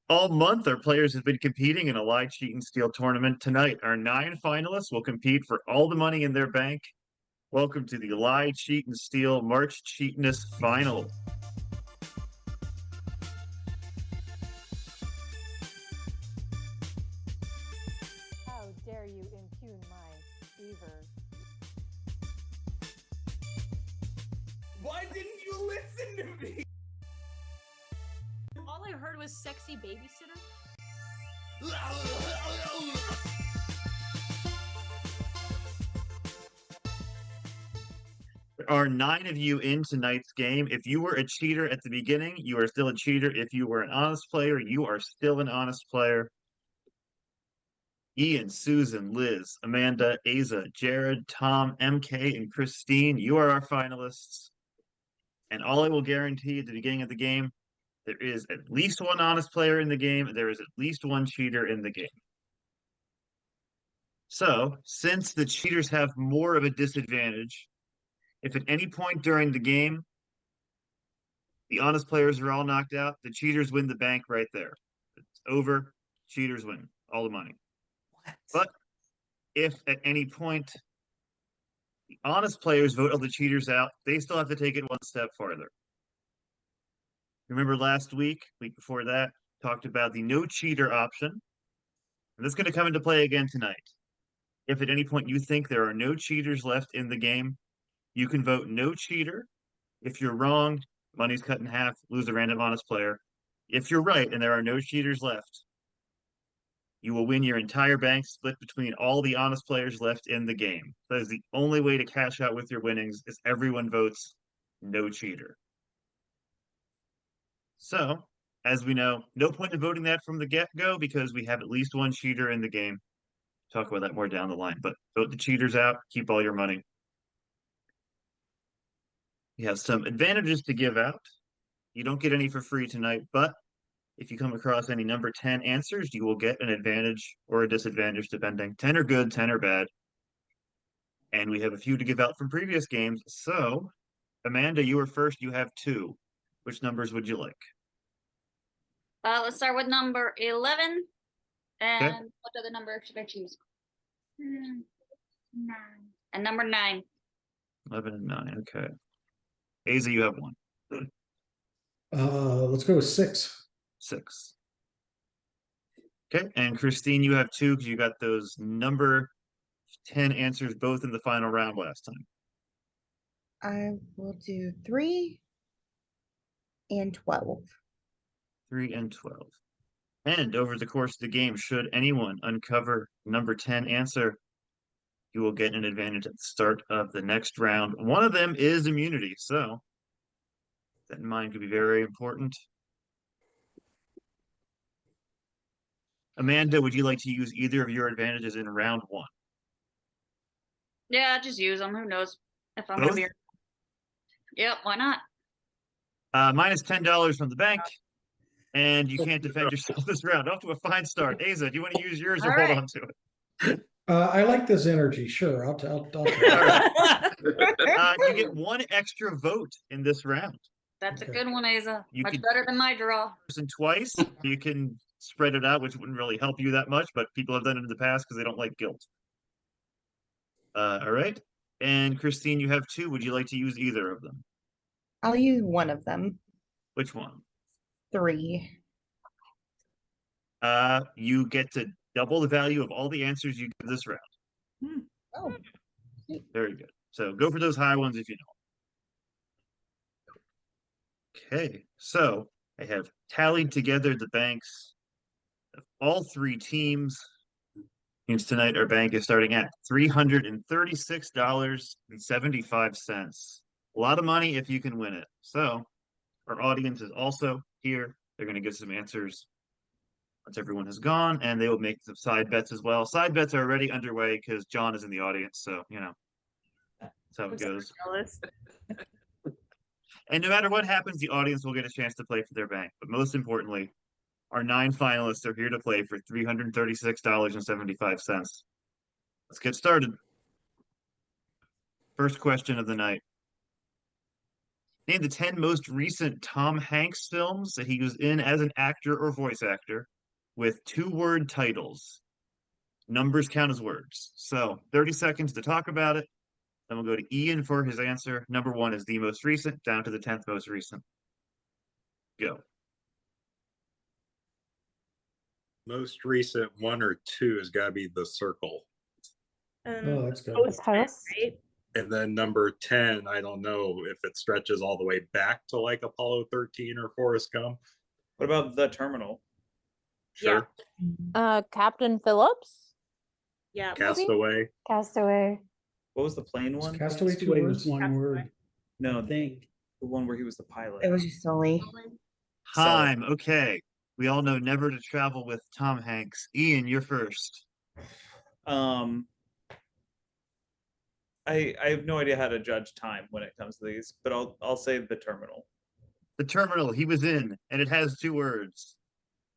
All month, our players have been competing in a live cheat and steal tournament. Tonight, our 9 finalists will compete for all the money in their bank. Welcome to the live cheat and steal March Cheatness final. How dare you impugn my fever? Why didn't you listen to me? All I heard was sexy babysitter. There are 9 of you in tonight's game. If you were a cheater at the beginning, you are still a cheater. If you were an honest player, you are still an honest player. Ian, Susan, Liz, Amanda, Eize, Jared, Tom, MK, and Christine, you are our finalists. And all I will guarantee at the beginning of the game, there is at least one honest player in the game, and there is at least one cheater in the game. So, since the cheaters have more of a disadvantage, if at any point during the game the honest players are all knocked out, the cheaters win the bank right there. It's over, cheaters win all the money. But if at any point the honest players vote all the cheaters out, they still have to take it one step farther. Remember last week before that, talked about the no cheater option. And that's going to come into play again tonight. If at any point you think there are no cheaters left in the game, you can vote no cheater. If you're wrong, money's cut in half, lose a random honest player. If you're right and there are no cheaters left, you will win your entire bank split between all the honest players left in the game. That is the only way to cash out with your winnings is everyone votes no cheater. So, as we know, no point in voting that from the get-go because we have at least one cheater in the game. Talk about that more down the line, but vote the cheaters out, keep all your money. You have some advantages to give out. You don't get any for free tonight, but if you come across any number 10 answers, you will get an advantage or a disadvantage depending. 10 are good, 10 are bad. And we have a few to give out from previous games. So, Amanda, you are first. You have 2. Which numbers would you like? Let's start with number 11. And Okay. what other number should I choose? 9. And number 9. 11 and 9. Okay. Eize, you have 1. Let's go with 6. 6. Okay. And Christine, you have 2 because you got those number 10 answers both in the final round last time. I will do 3 and 12. 3 and 12. And over the course of the game, should anyone uncover number 10 answer, you will get an advantage at the start of the next round. One of them is immunity, so that in mind could be very important. Amanda, would you like to use either of your advantages in round 1? Yeah, just use them. Who knows if I'm Both? heavier. Yep, why not? Minus $10 from the bank, and you can't defend yourself this round. Off to a fine start. Eize, do you want to use yours or All hold right. on to it? I like this energy. Sure, I'll All right. You get 1 extra vote in this round. That's Okay. a good one, Eize. You Much could- better than my draw. Person twice, you can spread it out, which wouldn't really help you that much, but people have done it in the past because they don't like guilt. All right. And Christine, you have 2. Would you like to use either of them? I'll use one of them. Which one? 3. You get to double the value of all the answers you give this round. Oh, Very good. So go for those high ones if you know. Okay, so I have tallied together the banks of all 3 teams. Means tonight our bank is starting at $336.75. A lot of money if you can win it. So our audience is also here. They're going to get some answers once everyone has gone, and they will make some side bets as well. Side bets are already underway because John is in the audience, so you know that's how it goes. And no matter what happens, the audience will get a chance to play for their bank. But most importantly, our 9 finalists are here to play for $336.75. Let's get started. First question of the night. Name the 10 most recent Tom Hanks films that he was in as an actor or voice actor with 2-word titles. Numbers count as words. So 30 seconds to talk about it. Then we'll go to Ian for his answer. Number 1 is the most recent, down to the 10th most recent. Go. Most recent 1 or 2 has got to be The Circle. Oh, that's good. The Post. Right? And then number 10, I don't know if it stretches all the way back to like Apollo 13 or Forrest Gump. What about The Terminal? Sure. Captain Phillips? Yeah. Castaway. Castaway. What was the plane Is one? Castaway 2 Castaway words? was one word, No, I think. the one where he was the pilot. It was just Sully. Time. Okay. We all know never to travel with Tom Hanks. Ian, you're first. I have no idea how to judge time when it comes to these, but I'll say The Terminal. The Terminal he was in, and it has 2 words.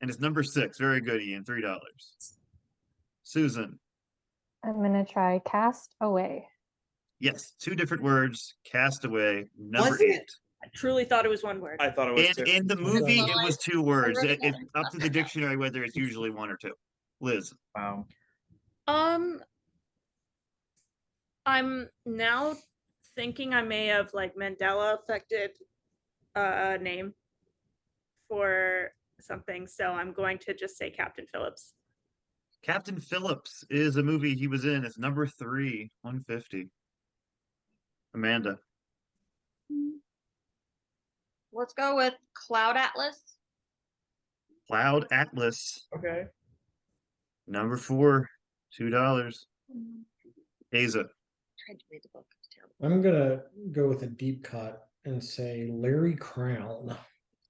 And it's number 6. Very good, Ian. $3. Susan. I'm gonna try Cast Away. Yes, 2 different words. Castaway. Number Was it? 8. I truly thought it was one word. I thought it was too. In the movie, it was 2 words. wrote it It's down. up to the dictionary whether it's usually 1 or 2. Liz. Wow. I'm now thinking I may have like Mandela affected a name for something, so I'm going to just say Captain Phillips. Captain Phillips is a movie he was in. It's number 3, 150. Amanda. Let's go with Cloud Atlas. Cloud Atlas. Okay. Number 4, $2. Eize. Tried to read the book. It was terrible. I'm gonna go with a deep cut and say Larry Crown.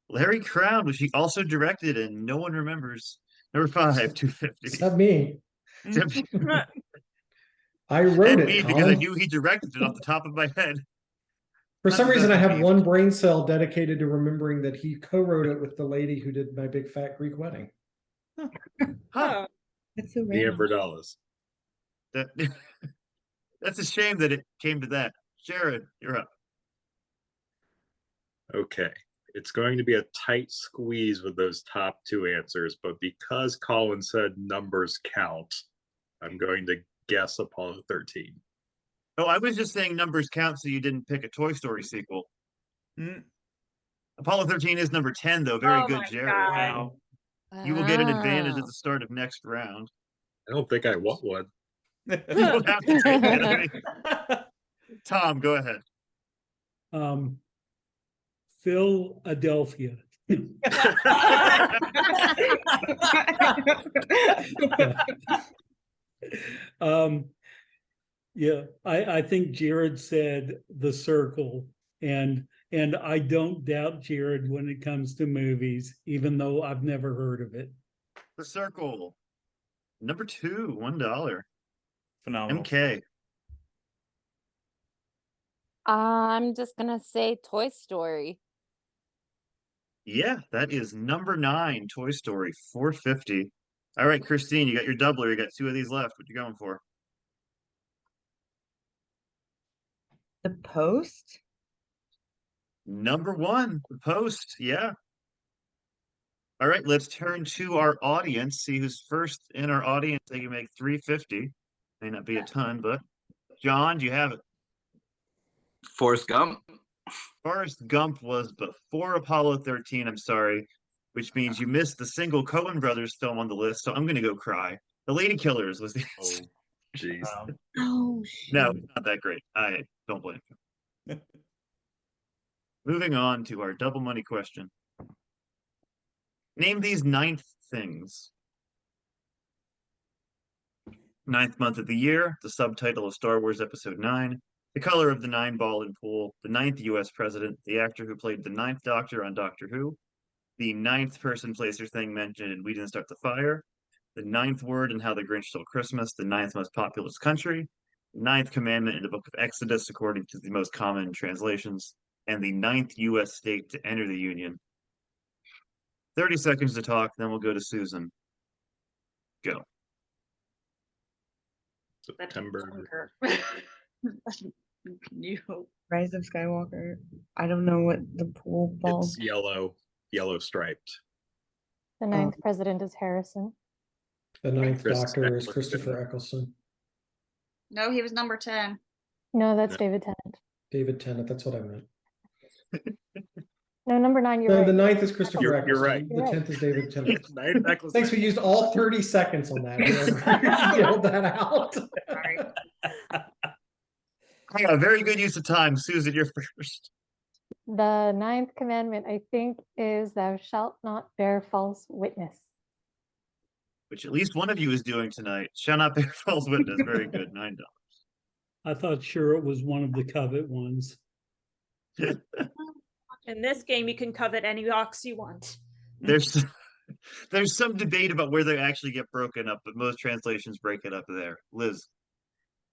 Larry Crown, which he also directed and no one remembers. Number 5, 250. Except me. Except I wrote and it, me, because I Colin. knew he directed it off the top of my head. For some I'm reason, I have confused. one brain cell dedicated to remembering that he co-wrote it with the lady who did My Big Fat Greek Wedding. Huh. That's so Nia random. Vardalos. That, that's a shame that it came to that. Jared, you're up. Okay. It's going to be a tight squeeze with those top 2 answers, but because Colin said numbers count, I'm going to guess Apollo 13. Oh, I was just saying numbers count so you didn't pick a Toy Story sequel. Mm. Apollo 13 is number 10, though. Very Oh good, my Jared. Wow. You will get an advantage Ah. at the start of next round. I don't think I want one. You will have to take it. I mean, Tom, go ahead. Philadelphia. Yeah, I think Jared said The Circle, and I don't doubt Jared when it comes to movies, even though I've never heard of it. The Circle. Number 2, $1. Phenomenal. MK. I'm just gonna say Toy Story. Yeah, that is number 9, Toy Story, 450. All right, Christine, you got your doubler. You got 2 of these left. What you going for? The Post? Number 1, The Post. Yeah. All right, let's turn to our audience. See who's first in our audience. They can make 350. May not be a ton, but John, do you have it? Forrest Gump. Forrest Gump was before Apollo 13. I'm sorry, which means you missed the single Coen Brothers film on the list. So I'm going to go cry. The Lady Killers was the Oh, jeez. Oh, No, shoot. it's not that great. I don't blame you. Moving on to our double money question. Name these 9th things. 9th month of the year, the subtitle of Star Wars Episode 9, the color of the 9 ball and pool, the 9th U.S. president, the actor who played the 9th Doctor on Doctor Who, the 9th person, place, or thing mentioned in We Didn't Start the Fire, the 9th word in How the Grinch Stole Christmas, the 9th most populous country, the 9th commandment in the Book of Exodus, according to the most common translations, and the 9th U.S. state to enter the Union. 30 seconds to talk, then we'll go to Susan. Go. September. New Hope. Rise of Skywalker. I don't know what the pool falls. It's yellow striped. The ninth president is Harrison. The ninth Chris doctor is Eccleston. Christopher Eccleston. No, he was number 10. No, that's No. David Tennant. David Tennant, that's what I meant. No, number 9, you're No, right. the ninth is Christopher You're Eccleston. right. The You're right. 10th is David Tennant. Ninth Eccleston. Thanks, we used all 30 seconds on that. Whoever yelled that out. Sorry. Yeah, very good use of time. Susan, you're first. The ninth commandment, I think, is thou shalt not bear false witness. Which at least one of you is doing tonight. Shall not bear false witness. Very good. $9. I thought sure it was one of the covet ones. In this game, you can covet any ox you want. There's some debate about where they actually get broken up, but most translations break it up there. Liz.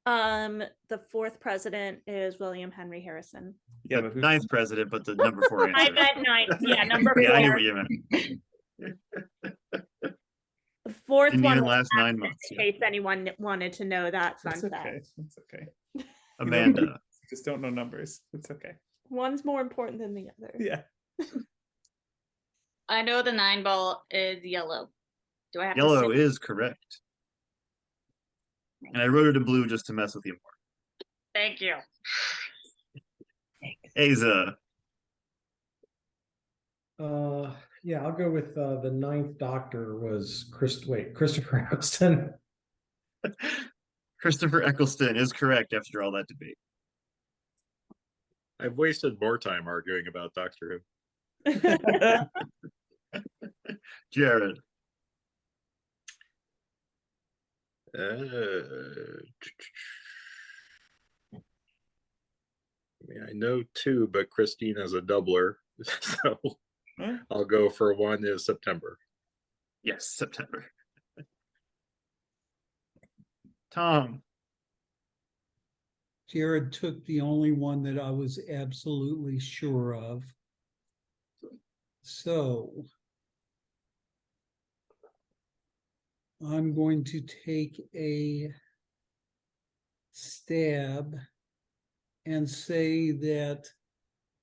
The fourth president is William Henry Harrison. Yeah, The but who's ninth president, but the number 4 I answer. meant ninth. Yeah, number 4. Yeah, I knew what you meant. The fourth Didn't one even was last 9 absent months. in case anyone wanted to know that fun It's fact. okay. It's okay. Amanda. You just don't know numbers. It's okay. One's more important than the other. Yeah. I know the 9 ball is yellow. Do I have Yellow to is correct. And I wrote it in blue just to mess with you more. Thank you. Eize. Yeah, I'll go with the ninth doctor was Christopher Eccleston. Christopher Eccleston is correct after all that debate. I've wasted more time arguing about Doctor Who. Jared. I mean, I know 2, but Christina's a doubler, so Huh? I'll go for 1 is September. Yes, September. Tom. Jared took the only one that I was absolutely sure of. So I'm going to take a stab and say that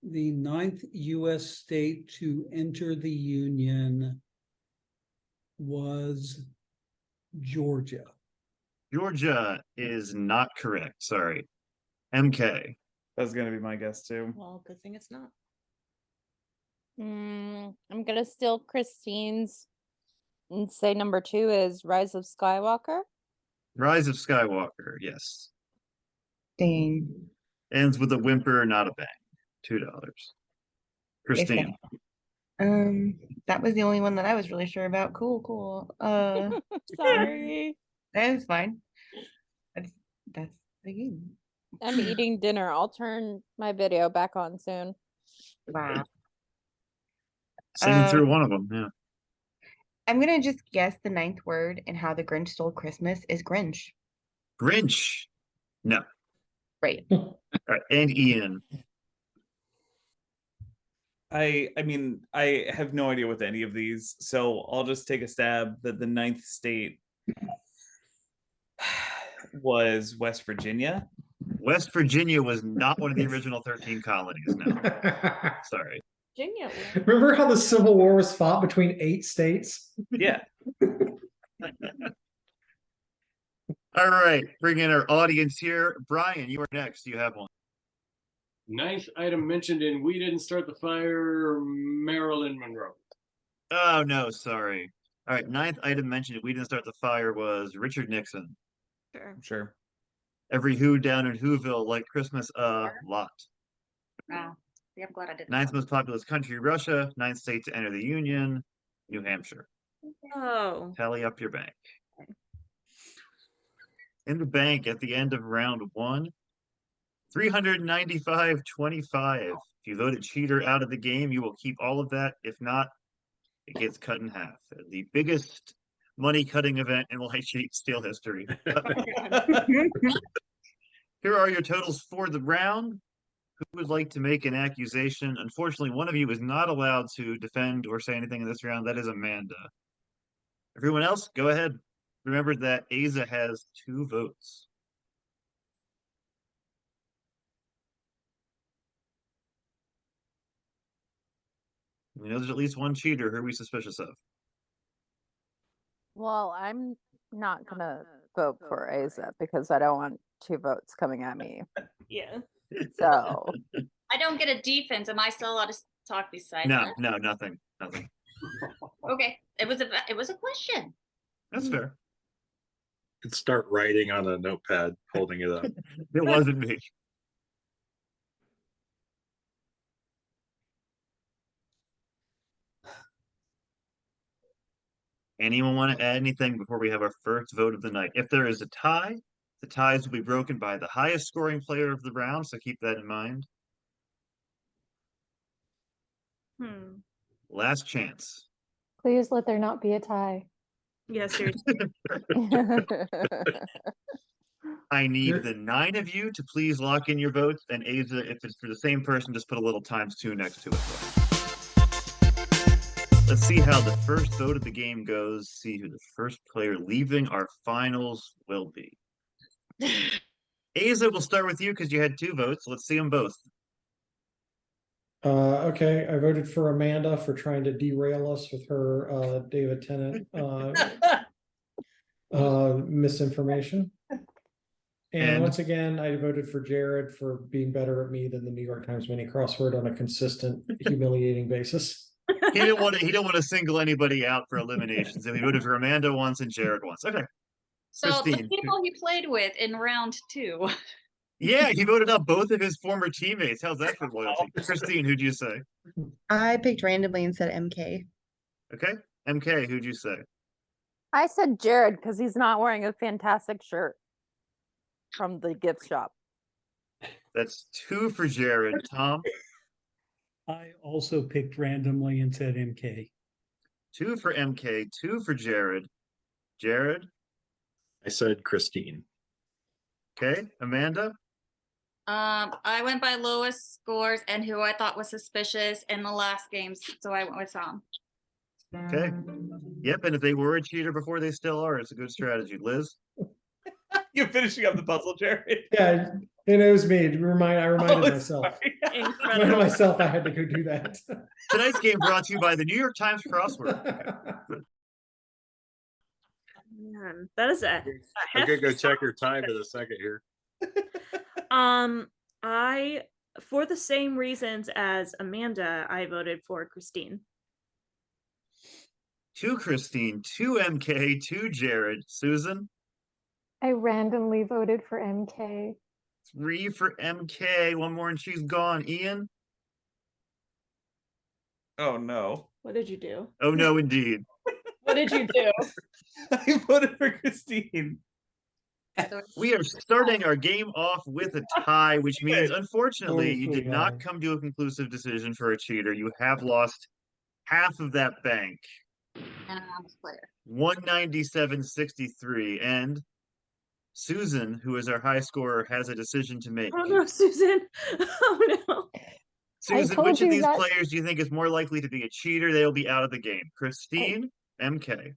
the 9th U.S. state to enter the Union was Georgia. Georgia is not correct. Sorry. MK. That was gonna be my guess too. Well, good thing it's not. I'm gonna steal Christine's and say number 2 is Rise of Skywalker. Rise of Skywalker. Yes. Dang. Ends with a whimper, not a bang. $2. Christine. That was the only one that I was really sure about. Cool. Sorry. That is fine. That's the game. I'm eating dinner. I'll turn my video back on soon. Wow. Singing through one of them. Yeah. I'm gonna just guess the 9th word and how the Grinch stole Christmas is Grinch. Grinch. No. Right. All right. And Ian. I mean, I have no idea with any of these, so I'll just take a stab that the 9th state was West Virginia. West Virginia was not one of the original 13 colonies. No. Sorry. Virginia. Remember how the Civil War was fought between 8 states? Yeah. All right. Bring in our audience here. Brian, you are next. You have one. 9th item mentioned in We Didn't Start the Fire, Marilyn Monroe. Oh, no. Sorry. All right. 9th item mentioned. We didn't start the fire was Richard Nixon. Sure. Every Who down in Whoville liked Christmas a lot. Wow. Yeah, I'm glad I did. 9th most populous country, Russia. 9th state to enter the Union, New Hampshire. Oh. Tally up your bank. In the bank at the end of round 1, 395.25. If you voted cheater out of the game, you will keep all of that. If not, it gets cut in half. The biggest money cutting event in light sheet steel history. Here are your totals for the round. Who would like to make an accusation? Unfortunately, one of you is not allowed to defend or say anything in this round. That is Amanda. Everyone else, go ahead. Remember that Eize has 2 votes. We know there's at least one cheater. Who are we suspicious of? Well, I'm not gonna vote for Eize because I don't want 2 votes coming at me. Yeah. So I don't get a defense. Am I still allowed to talk besides No, that? no, nothing. Nothing. Okay. It was a question. That's fair. Could start writing on a notepad, holding it up. It wasn't me. Anyone want to add anything before we have our first vote of the night? If there is a tie, the ties will be broken by the highest scoring player of the round, so keep that in mind. Hmm. Last chance. Please let there not be a tie. Yeah, seriously. I need You're- the 9 of you to please lock in your votes, and Eize, if it's for the same person, just put a little ×2 next to it. Let's see how the first vote of the game goes. See who the first player leaving our finals will be. Eize, we'll start with you because you had 2 votes. Let's see them both. Okay, I voted for Amanda for trying to derail us with her David Tennant misinformation. And once again, I voted for Jared for being better at me than the New York Times mini crossword on a consistent, humiliating basis. He didn't want to single anybody out for elimination, so he voted for Amanda once and Jared once. Okay. So the Christine. people he played with in round 2. Yeah, he voted up both of his former teammates. How's that for loyalty? Christine, who'd you say? I picked randomly and said MK. Okay. MK, who'd you say? I said Jared because he's not wearing a fantastic shirt from the gift shop. That's 2 for Jared. Tom? I also picked randomly and said MK. 2 for MK, 2 for Jared. Jared? I said Christine. Okay. Amanda? I went by lowest scores and who I thought was suspicious in the last games, so I went with Tom. Okay. Yep, and if they were a cheater before, they still are. It's a good strategy. Liz? You're finishing up the puzzle, Jared. Yeah, it was me. I reminded myself. sorry. I reminded Incredible. myself I had to go do that. Tonight's game brought to you by the New York Times crossword. Man, that is a I'm gonna go hefty check your time in a second here. I, for the same reasons as Amanda, I voted for Christine. 2 Christine, 2 MK, 2 Jared. Susan? I randomly voted for MK. 3 for MK. One more and she's gone. Ian? Oh no. What did you do? Oh no, indeed. What did you do? I voted for Christine. We are starting our game off with a tie, which means, unfortunately, you did not Woefully come to a conclusive decision for a cheater. You have lost half of that bank, And an honest player. 197.63. And Susan, who is our high scorer, has a decision to make. Oh no, Susan. Oh no. Susan, told which of you these that- players do you think is more likely to be a cheater? They'll be out of the game. Christine, MK.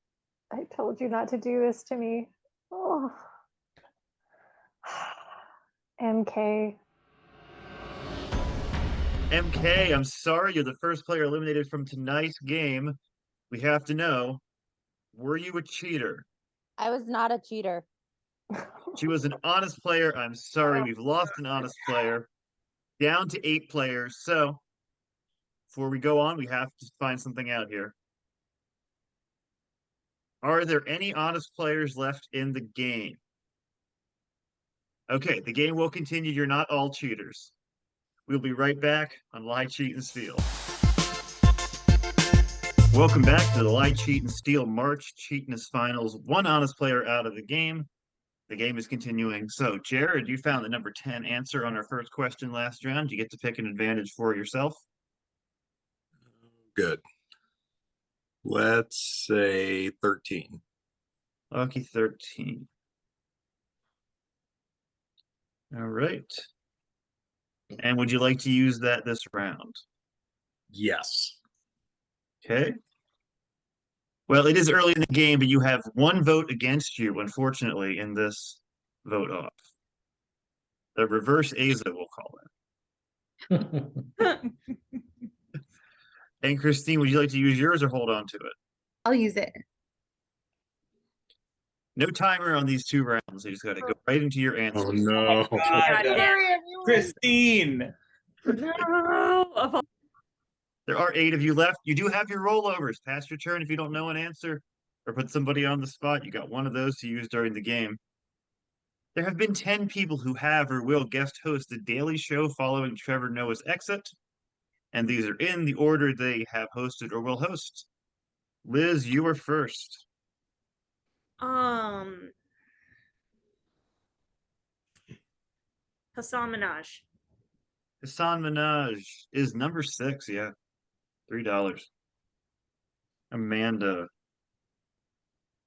I told you not to do this to me. Oh. MK. MK, I'm sorry, you're the first player eliminated from tonight's game. We have to know, were you a cheater? I was not a cheater. She was an honest player. I'm sorry, we've lost an honest player. Down to 8 players. So, before we go on, we have to find something out here. Are there any honest players left in the game? Okay, the game will continue. You're not all cheaters. We'll be right back on Lie, Cheat, and Steal. Welcome back to the Lie, Cheat, and Steal March Cheatness Finals. One honest player out of the game. The game is continuing. So, Jared, you found the number 10 answer on our first question last round. You get to pick an advantage for yourself. Good. Let's say 13. Lucky 13. All right. And would you like to use that this round? Yes. Okay. Well, it is early in the game, but you have 1 vote against you, unfortunately, in this vote off. The reverse Eize, we'll call it. And Christine, would you like to use yours or hold on to it? I'll use it. No timer on these 2 rounds. You just got to go right into your answer. Oh no. God, Christine. No, of all- There are 8 of you left. You do have your rollovers. Pass your turn if you don't know an answer or put somebody on the spot. You got one of those to use during the game. There have been 10 people who have or will guest host the Daily Show following Trevor Noah's exit, and these are in the order they have hosted or will host. Liz, you are first. Hassan Minaj. Hassan Minaj is number 6, yeah. $3. Amanda.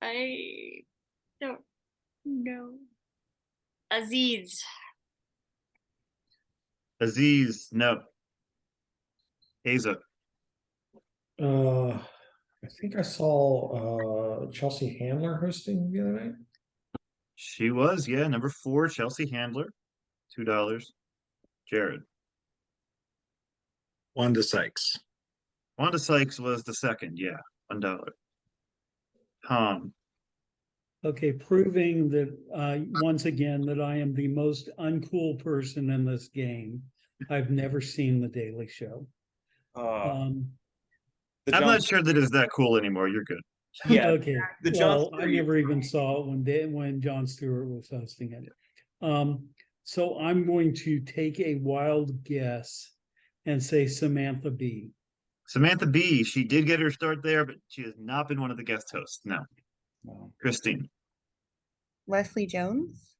I don't know. Aziz. Aziz, no. Eize. I think I saw Chelsea Handler hosting the other night. She was, yeah. Number 4, Chelsea Handler. $2. Jared. Wanda Sykes. Wanda Sykes was the second, yeah. $1. Tom. Okay, proving that once again that I am the most uncool person in this game. I've never seen The Daily Show. I'm not sure that it's that cool anymore. You're good. Yeah. Okay. The Jon Well, I Stewart- never even saw it when Jon Stewart was hosting it. So I'm going to take a wild guess and say Samantha Bee. Samantha Bee, she did get her start there, but she has not been one of the guest hosts. No. Wow. Christine. Leslie Jones.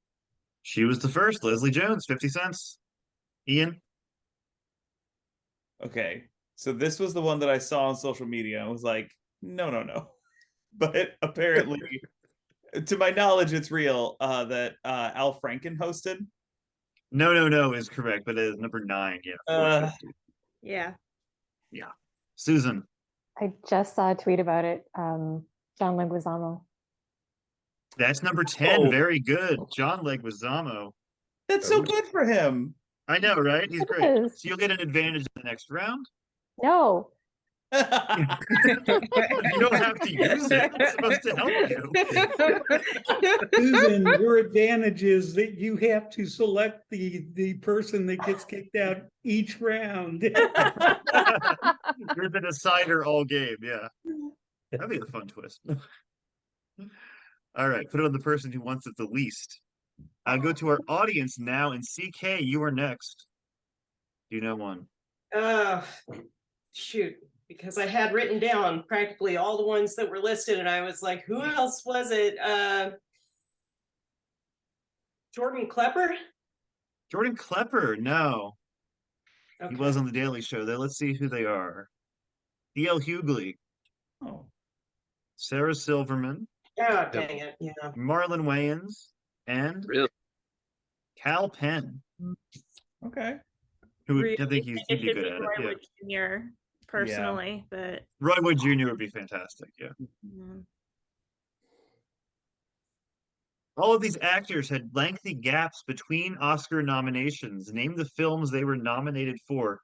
She was the first. Leslie Jones, 50 cents. Ian. Okay, so this was the one that I saw on social media. I was like, no. But apparently, to my knowledge, it's real that Al Franken hosted. No is correct, but it is number 9. Yeah. 450. Yeah. Yeah. Susan. I just saw a tweet about it. John Leguizamo. That's number 10. Oh. Very good. John Leguizamo. That's so good for him. I know, right? He's It great. is. So you'll get an advantage in the next round. No. You don't have to use it. It's supposed to help you. Susan, your advantage is that you have to select the person that gets kicked out each round. You're the decider all game. Yeah. That'd be a fun twist. All right. Put it on the person who wants it the least. I'll go to our audience now, and CK, you are next. Do you know one? Shoot, because I had written down practically all the ones that were listed, and I was like, who else was it? Jordan Klepper? Jordan Klepper, no. Okay. He was on the Daily Show. Though. Let's see who they are. D.L. Hughley. Oh. Sarah Silverman. Oh, dang it. Yeah. Marlon Wayans. And Cal Penn. Okay. Who Really I think he'd it be should good be at it. Roy Yeah. Wood Jr. personally, but Roy Wood Jr. would be fantastic. Yeah. mm, All of these actors had lengthy gaps between Oscar nominations. Name the films they were nominated for.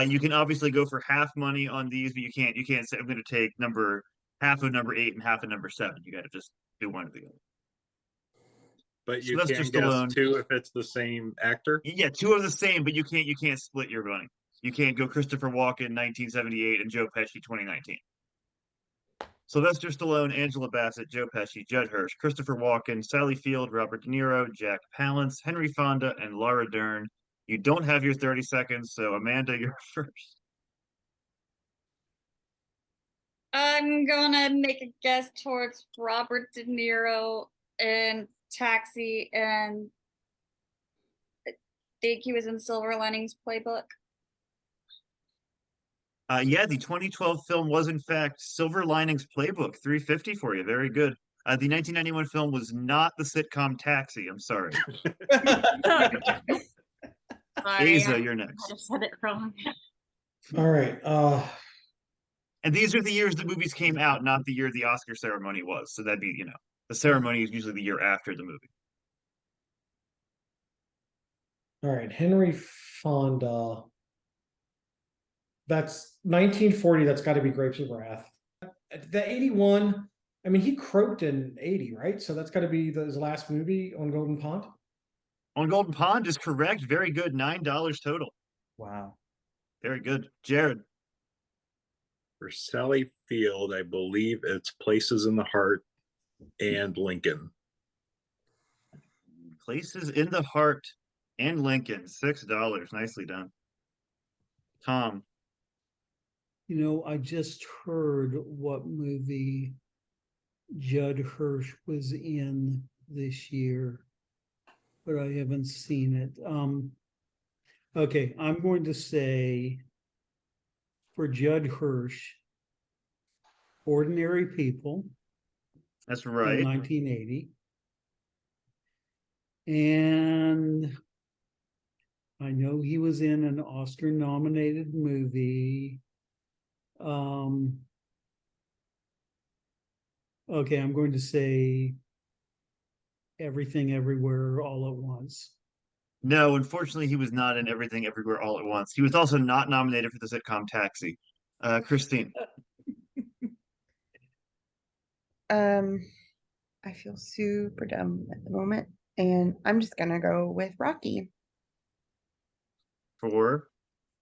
You can obviously go for half money on these, but you can't say I'm going to take half of number 8 and half of number 7. You got to just do one or the other. But you Sylvester can guess Stallone. 2 if it's the same actor. Yeah, 2 of the same, but you can't split your money. You can't go Christopher Walken 1978 and Joe Pesci 2019. Sylvester Stallone, Angela Bassett, Joe Pesci, Judd Hirsch, Christopher Walken, Sally Field, Robert De Niro, Jack Palance, Henry Fonda, and Laura Dern. You don't have your 30 seconds, so Amanda, you're first. I'm gonna make a guess towards Robert De Niro and Taxi, and I think he was in Silver Linings Playbook. Yeah, the 2012 film was in fact Silver Linings Playbook. 350 for you. Very good. The 1991 film was not the sitcom Taxi. I'm sorry. Sorry, Eize, I you're might next. have said it wrong. All right. And these are the years the movies came out, not the year the Oscar ceremony was. So that'd be, the ceremony is usually the year after the movie. All right. Henry Fonda That's 1940. That's got to be Grapes of Wrath. The 81. I mean, he croaked in 80, right? So that's got to be his last movie on Golden Pond. On Golden Pond is correct. Very good. $9 total. Wow. Very good. Jared. For Sally Field, I believe it's Places in the Heart and Lincoln. Places in the Heart and Lincoln. $6. Nicely done. Tom. You know, I just heard what movie Judd Hirsch was in this year, but I haven't seen it. Okay, I'm going to say for Judd Hirsch, Ordinary People. That's In right. 1980. And I know he was in an Oscar nominated movie. Okay, I'm going to say Everything Everywhere All at Once. No, unfortunately, he was not in Everything Everywhere All at Once. He was also not nominated for the sitcom Taxi. Christine. I feel super dumb at the moment, and I'm just gonna go with Rocky For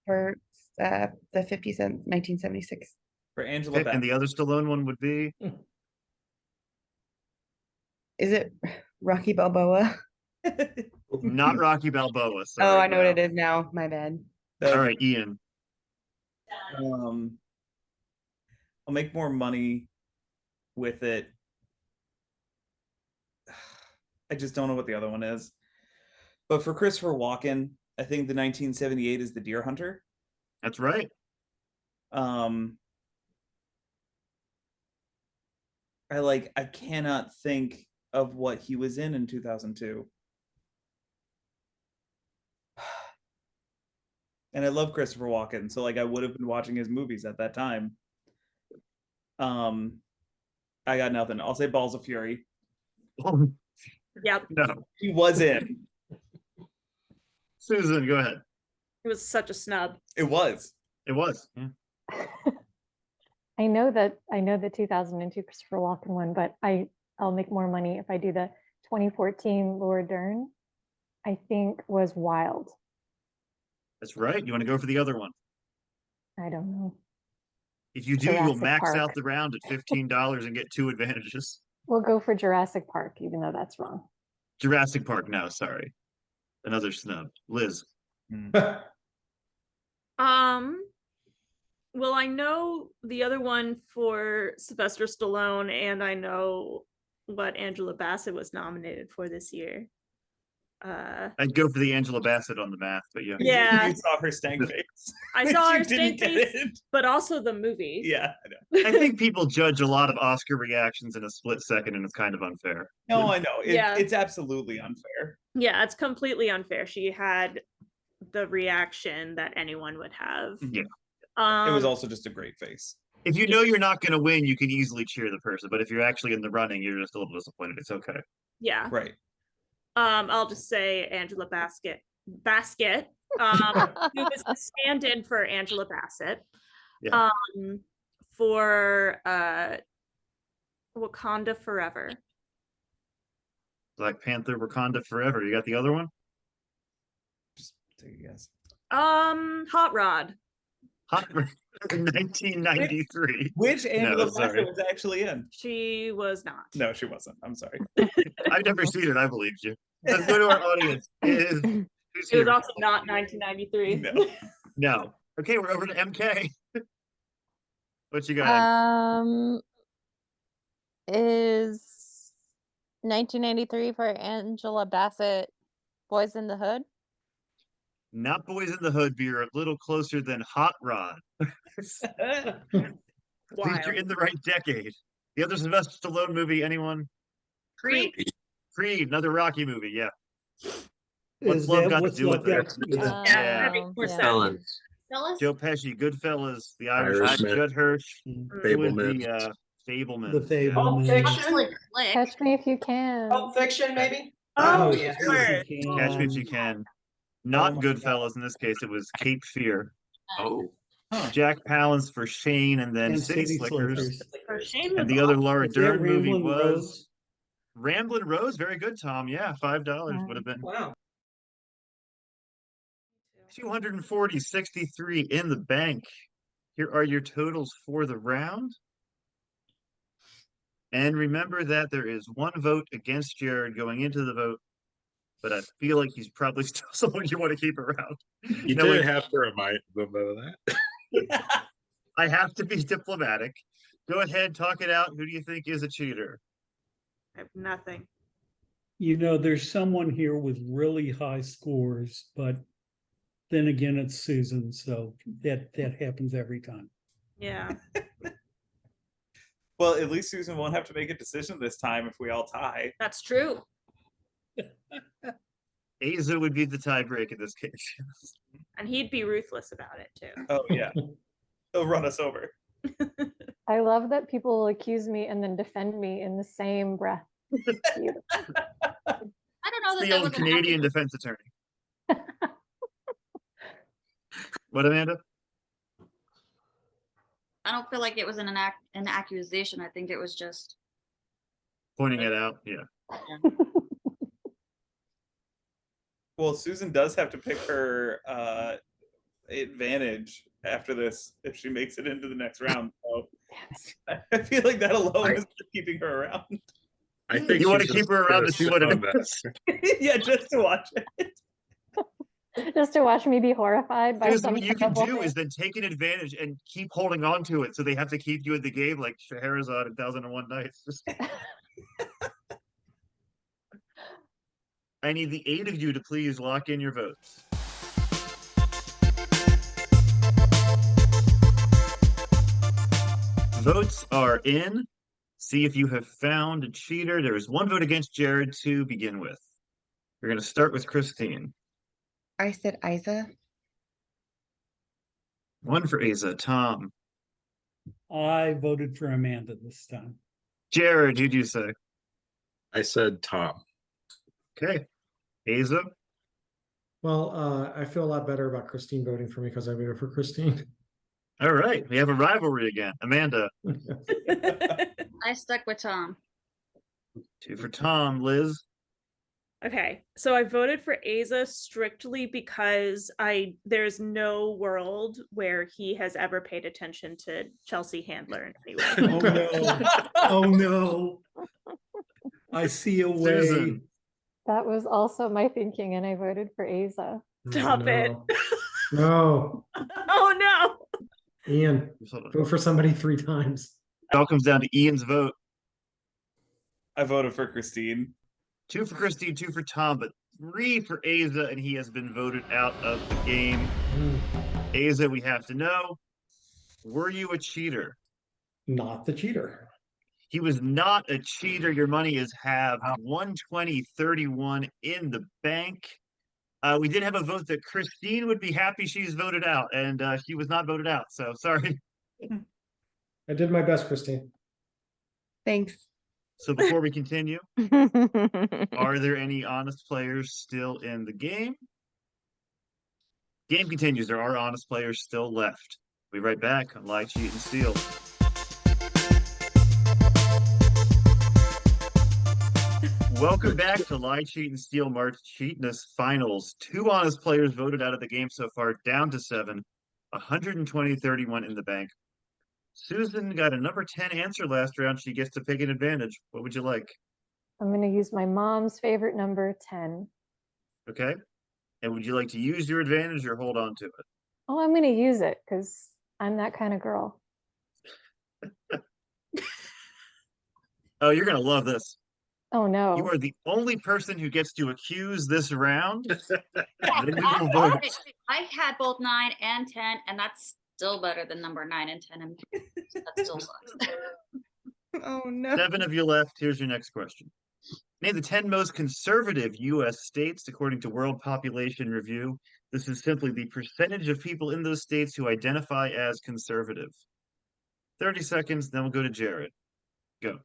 for the 1976. For Angela and Bassett. the other Stallone one would be Is it Rocky Balboa? not Rocky Balboa. Sorry, Oh, I know no. what it is now. My bad. All right, Ian. I'll make more money with it. I just don't know what the other one is. But for Christopher Walken, I think the 1978 is The Deer Hunter. That's right. I cannot think of what he was in 2002. And I love Christopher Walken, so I would have been watching his movies at that time. I got nothing. I'll say Balls of Fury. Yep. No. He was in. Susan, go ahead. It was such a snub. It was. It was. Yeah. I know the 2002 Christopher Walken one, but I'll make more money if I do the 2014 Laura Dern. I think was Wild. That's right. You want to go for the other one? I don't know. If you do, you'll Jurassic max Park. out the round at $15 and get 2 advantages. We'll go for Jurassic Park, even though that's wrong. Jurassic Park, no, sorry. Another snub. Liz. Well, I know the other one for Sylvester Stallone, and I know what Angela Bassett was nominated for this year. I'd go for the Angela Bassett on the math, but yeah. Yeah. You saw her stank face. I saw You her didn't stank get face, it. but also the movie. Yeah, I know. I think people judge a lot of Oscar reactions in a split second, and it's kind of unfair. No, I know. Yeah. It's absolutely unfair. Yeah, it's completely unfair. She had the reaction that anyone would have. Yeah. It was also just a great face. If you know you're not going to win, you can easily cheer the person. But if you're actually in the running, you're just a little disappointed. It's okay. Yeah. Right. I'll just say Angela Basket, who was the stand-in for Angela Bassett. Yeah. For Wakanda Forever. Black Panther, Wakanda Forever. You got the other one? Just take a guess. Hot Rod. Hot Rod, 1993. Which Angela sorry. Bassett was actually in? She was not. No, she wasn't. I'm sorry. I've never seen it. I believed you. Let's go to our audience. Who's It was here? also not 1993. No. No. Okay, we're over to MK. What you got? Is 1993 for Angela Bassett Boys in the Hood? Not Boys in the Hood, but you're a little closer than Hot Rod. At least you're in the right decade. The other Sylvester Stallone movie, anyone? Creed. Creed, another Rocky movie, yeah. What's Is love that got to what's do love with it? got to do with it? Yeah. That makes more sense. Fellas. Fellas? Joe Pesci, Goodfellas, The Irishman, Irishman. Judd Hirsch. Who was Fableman. the Fableman? The Yeah. Fableman. Fiction? Catch Me If You Can. Pulp Fiction, maybe? Oh, yeah. sure. Catch Me If You Can. Not Goodfellas in this case, it was Cape Fear. Oh. Jack Palance for Shane, and then And City City Slickers. Slickers. For shame And is the other awesome. Laura Is that Dern movie Ramblin' was Rose? Ramblin' Rose. Very good, Tom. Yeah, $5 would have been Wow. 240, 63 in the bank. Here are your totals for the round. And remember that there is one vote against Jared going into the vote, but I feel like he's probably still someone you want to keep around. You No, did have to remind them of that. I have to be diplomatic. Go ahead, talk it out. Who do you think is a cheater? I have nothing. You know, there's someone here with really high scores, but then again, it's Susan, so that happens every time. Yeah. Well, at least Susan won't have to make a decision this time if we all tie. That's true. Eize would be the tiebreak in this case. And he'd be ruthless about it too. Oh yeah, he'll run us over. I love that people accuse me and then defend me in the same breath. Beautiful. I don't know that The that old was an Canadian accurate- defense attorney. What, Amanda? I don't feel like it was an accusation. I think it was just Pointing it out. Yeah. Well, Susan does have to pick her advantage after this if she makes it into the next round. So I feel like that alone is keeping her around. I think You want to she's keep just her around to see what it on that. is. Yeah, just to watch it. Just to watch me be horrified by Because some what you can terrible do thing. is then take an advantage and keep holding on to it, so they have to keep you in the game like Scheherazade in 1001 Nights. Just... I need the 8 of you to please lock in your votes. Votes are in. See if you have found a cheater. There is 1 vote against Jared to begin with. We're going to start with Christine. I said Eize. 1 for Eize. Tom. I voted for Amanda this time. Jared, who'd you say? I said Tom. Okay. Eize. Well, I feel a lot better about Christine voting for me because I voted for Christine. All right. We have a rivalry again. Amanda. I stuck with Tom. 2 for Tom. Liz. Okay, so I voted for Eize strictly because there's no world where he has ever paid attention to Chelsea Handler in any way. Oh no. Oh no. I see a way. Susan. That was also my thinking, and I voted for Eize. Stop it. No. Oh no. Ian, Hold on. vote for somebody 3 times. It all comes down to Ian's vote. I voted for Christine. 2 for Christine, 2 for Tom, but 3 for Eize, and he has been voted out of the game. Eize, we have to know, were you a cheater? Not the cheater. He was not a cheater. Your money is halved. 120.31 in the bank. We did have a vote that Christine would be happy she's voted out, and she was not voted out. So sorry. I did my best, Christine. Thanks. So before we continue, are there any honest players still in the game? Game continues. There are honest players still left. We'll be right back on Lie, Cheat, and Steal. Welcome back to Lie, Cheat, and Steal March Cheatness Finals. 2 honest players voted out of the game so far, down to 7. 120.31 in the bank. Susan got a number 10 answer last round. She gets to pick an advantage. What would you like? I'm going to use my mom's favorite number, 10. Okay. And would you like to use your advantage or hold on to it? Oh, I'm going to use it because I'm that kind of girl. Oh, you're going to love this. Oh, no. You are the only person who gets to accuse this round. Then we will vote. I had both 9 and 10, and that's still better than number 9 and 10. And that still sucks. Oh no. 7 of you left. Here's your next question. Name the 10 most conservative U.S. states according to World Population Review. This is simply the percentage of people in those states who identify as conservative. 30 seconds, then we'll go to Jared. Go.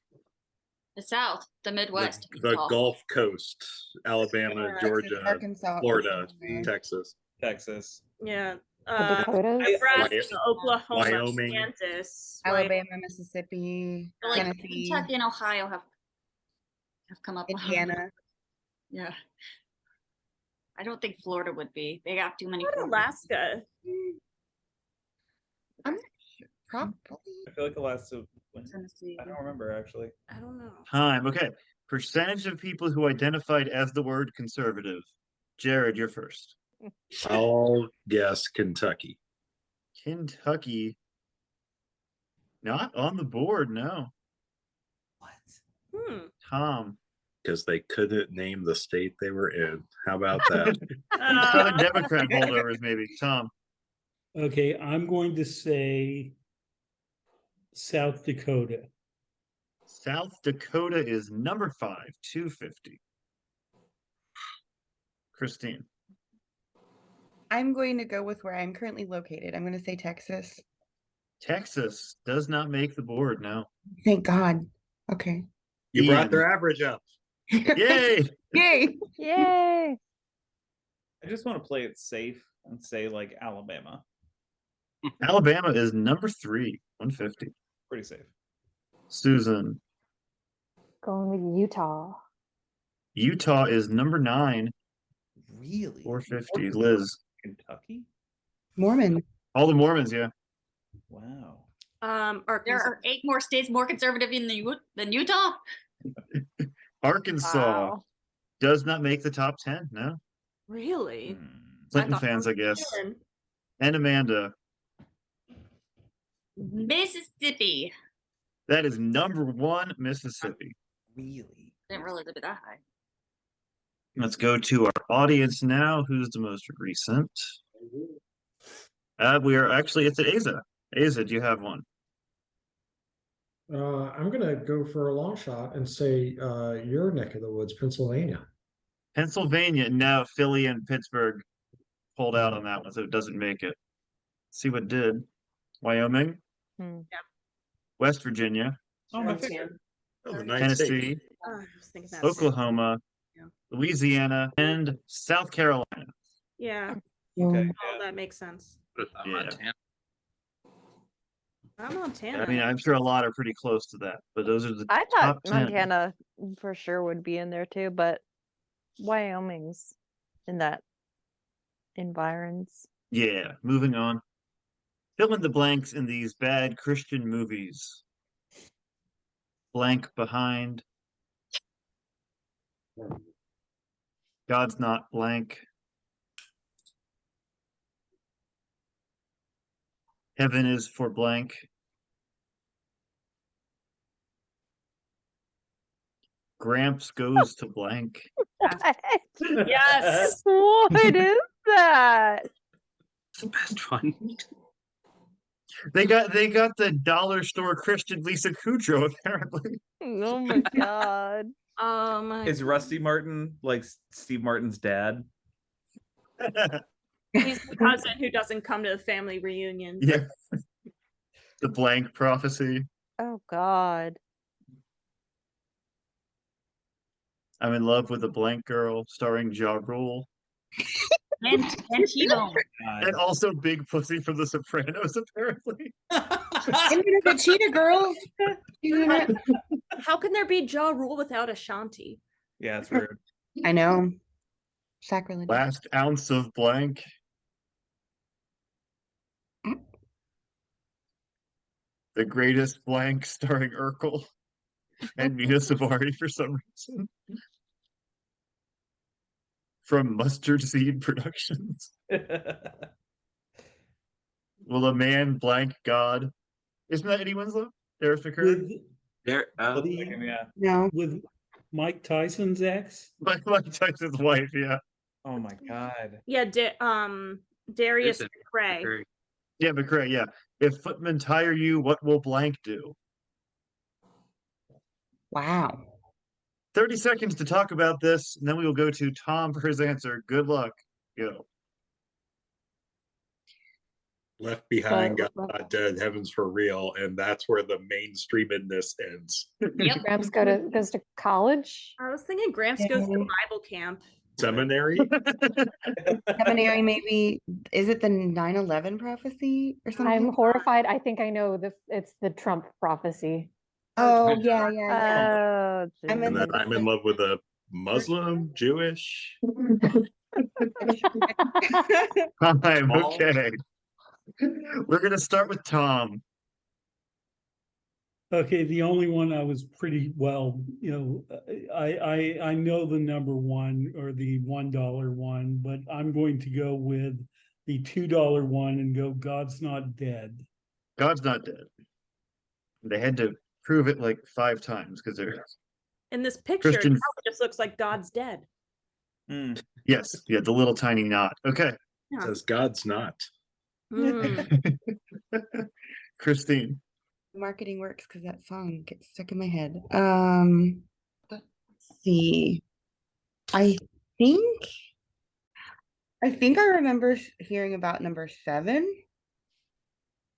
The South, the Midwest. The Gulf Coast, Alabama, Texas, Georgia, Arkansas, Florida, Oklahoma. Texas. Texas. Yeah, Dakotas? Nebraska, Oklahoma, Wyoming. Kansas, Alabama, Mississippi, Like Tennessee, Kentucky and Ohio have come up. Indiana. Yeah. I don't think Florida would be. They got too many. What about Alaska? I'm not sure. Probably. I feel like Alaska. Tennessee. I don't remember actually. I don't know. Time. Okay. Percentage of people who identified as the word conservative. Jared, you're first. I'll guess Kentucky. Kentucky. Not on the board, no. Hmm. Tom. Because they couldn't name the state they were in. How about that? Southern Democrat holdovers, maybe. Tom. Okay, I'm going to say South Dakota. South Dakota is number 5, 250. Christine. I'm going to go with where I'm currently located. I'm going to say Texas. Texas does not make the board, no. Thank God. Okay. You brought Ian. their average up. Yay! Yay! Yay! I just want to play it safe and say like Alabama. Alabama is number 3, 150. Pretty safe. Susan. Going with Utah. Utah is number 9, Really? 450. Liz. Kentucky? Mormon. All the Mormons, yeah. Wow. Arkansas. There are 8 more states more conservative than Utah. Arkansas Wow. does not make the top 10, no. Really? Clinton thought fans, I guess. Ten. And Amanda. Mississippi. That is number 1, Mississippi. Really? Didn't realize it'd be that high. Let's go to our audience now. Who's the most recent? We are actually, it's at Eize. Eize, do you have one? I'm gonna go for a long shot and say your neck of the woods, Pennsylvania. Pennsylvania. No, Philly and Pittsburgh pulled out on that one, so it doesn't make it. See what did. Wyoming. Hmm. West Virginia. Oh, my favorite. Oh, the nice Tennessee. state. I was thinking that. Oklahoma. Yeah. Louisiana. And South Carolina. Yeah. Okay. Oh, that makes sense. Yeah. I'm Montana. I mean, I'm sure a lot are pretty close to that, but those are the I top thought 10. Montana for sure would be in there too, but Wyoming's in that environs. Yeah, moving on. Fill in the blanks in these bad Christian movies. Blank behind. God's not blank. Heaven is for blank. Gramps goes to blank. Yes. What is that? It's the best one. They got the dollar store Christian Lisa Kudrow, apparently. Oh my god. Is Rusty Martin like Steve Martin's dad? He's the cousin who doesn't come to the family reunion. Yeah. The blank prophecy. Oh god. I'm in love with a blank girl, starring Ja Rule. And T-Bone. And also Big Pussy from The Sopranos, apparently. And the Cheetah Girls. How can there be Ja Rule without Ashanti? Yeah, it's rude. I know. Sacrilege. Last ounce of blank. The Greatest Blank, starring Urkel and Mina Savari for some reason. From Mustard Seed Productions. Will a man blank God? Isn't that Eddie Winslow? Darius McCurry? With, There, Yeah. No. with Mike Tyson's ex. Mike Tyson's wife, yeah. Oh my god. Yeah, Darius Listen, McCrae. Yeah, McCray, yeah. If footmen tire you, what will blank do? Wow. 30 seconds to talk about this, and then we will go to Tom for his answer. Good luck. Go. Left Behind, So, God Not Dead, Heaven's for Real, and that's where the mainstreamedness ends. Yep. Gramps goes to college. I was thinking Gramps goes to Bible camp. Seminary? Seminary, maybe. Is it the 9/11 prophecy or something? I'm horrified. I think I know it's the Trump prophecy. Oh, yeah, yeah, yeah. Oh, I'm in And then love I'm with in love with a Muslim, Jewish. Time. Small. Okay. We're gonna start with Tom. Okay, the only one I was pretty well, I know the number one or the $1 one, but I'm going to go with the $2 one and go God's Not Dead. God's not dead. They had to prove it like 5 times because they're In this picture, Christian. now it just looks like God's dead. Yes, yeah, the little tiny knot. Okay. Yeah. Says God's not. Mm. Christine. marketing works because that song gets stuck in my head. Let's see. I think I remember hearing about number 7.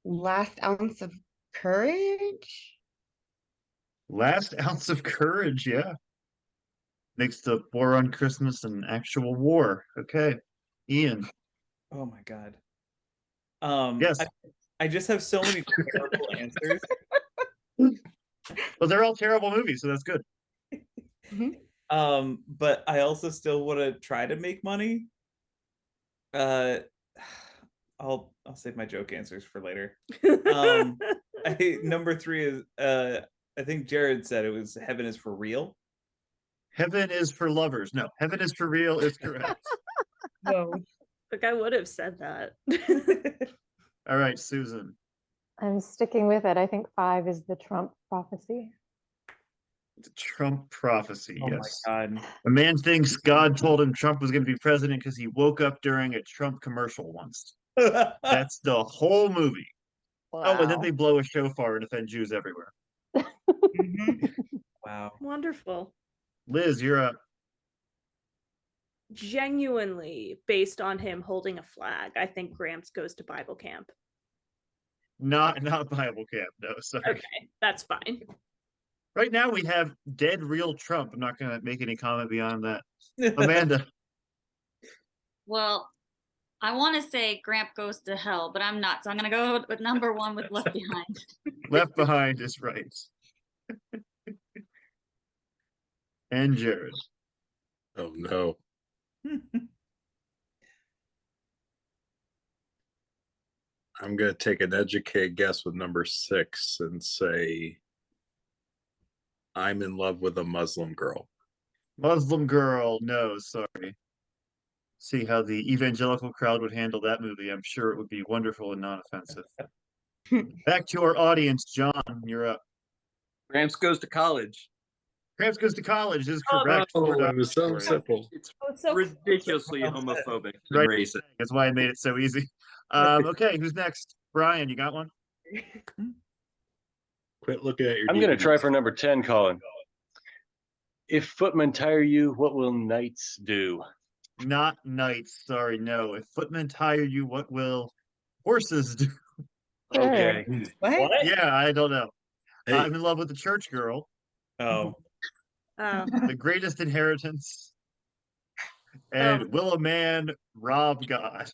Last Ounce of Courage. Last Ounce of Courage, yeah. Makes the war on Christmas an actual war. Okay. Ian. Oh my god. Yes. I just have so many terrible answers. Well, they're all terrible movies, so that's good. But I also still want to try to make money. I'll save my joke answers for later. Number 3 is I think Jared said it was Heaven is for Real. Heaven is for lovers. No, Heaven is for Real is correct. Whoa. Like I would have said that. All right, Susan. I'm sticking with it. I think 5 is the Trump prophecy. The Trump prophecy, Oh yes. my god. A man thinks God told him Trump was going to be president because he woke up during a Trump commercial once. That's the whole movie. wow. Oh, and then they blow a shofar and offend Jews everywhere. Wow. Wonderful. Liz, you're up. Genuinely, based on him holding a flag, I think Gramps goes to Bible camp. Not Bible camp, no, sorry. Okay, that's fine. Right now we have dead real Trump. I'm not going to make any comment beyond that. Amanda. Well, I want to say Gramp goes to hell, but I'm not. So I'm going to go with number 1 with Left Behind. Left Behind is right. And Jared. Oh no. I'm gonna take an educated guess with number 6 and say I'm in love with a Muslim girl. Muslim girl, no, sorry. See how the evangelical crowd would handle that movie. I'm sure it would be wonderful and non-offensive. Back to our audience, John, you're up. Gramps Goes to College. Gramps Goes to College is correct. Oh, $4 it was so for you. simple. It's So ridiculously homophobic and Right. racist. That's why I made it so easy. Okay, who's next? Brian, you got one? Quit looking at your I'm going to DVDs. try for number 10, Colin. If footmen tire you, what will knights do? Not knights, sorry, no. If footmen tire you, what will horses do? Okay. What? Yeah, I don't know. Hey, I'm in love with the church girl. Oh. Oh. The Greatest Inheritance. And will a man rob God?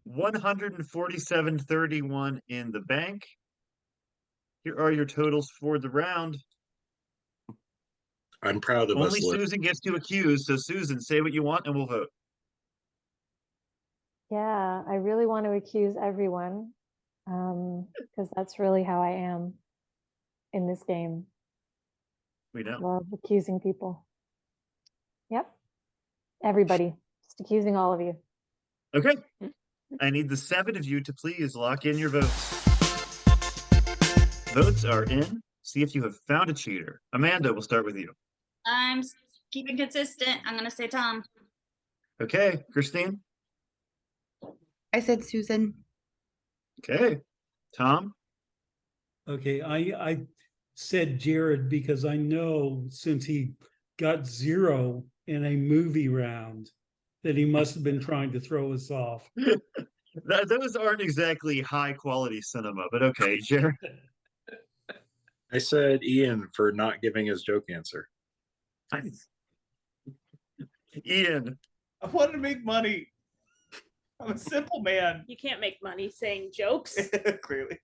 147.31 in the bank. Here are your totals for the round. I'm proud of Only us. Liz. Susan gets to accuse, so Susan, say what you want and we'll vote. Yeah, I really want to accuse everyone because that's really how I am in this game. We know. Love accusing people. Yep. Everybody. Just accusing all of you. Okay. I need the 7 of you to please lock in your votes. Votes are in. See if you have found a cheater. Amanda, we'll start with you. I'm keeping consistent. I'm going to say Tom. Okay. Christine? I said Susan. Okay. Tom? Okay, I said Jared because I know since he got 0 in a movie round that he must have been trying to throw us off. Those aren't exactly high quality cinema, but okay, Jared. I said Ian for not giving his joke answer. Ian. I wanted to make money. I'm a simple man. You can't make money saying jokes. Clearly.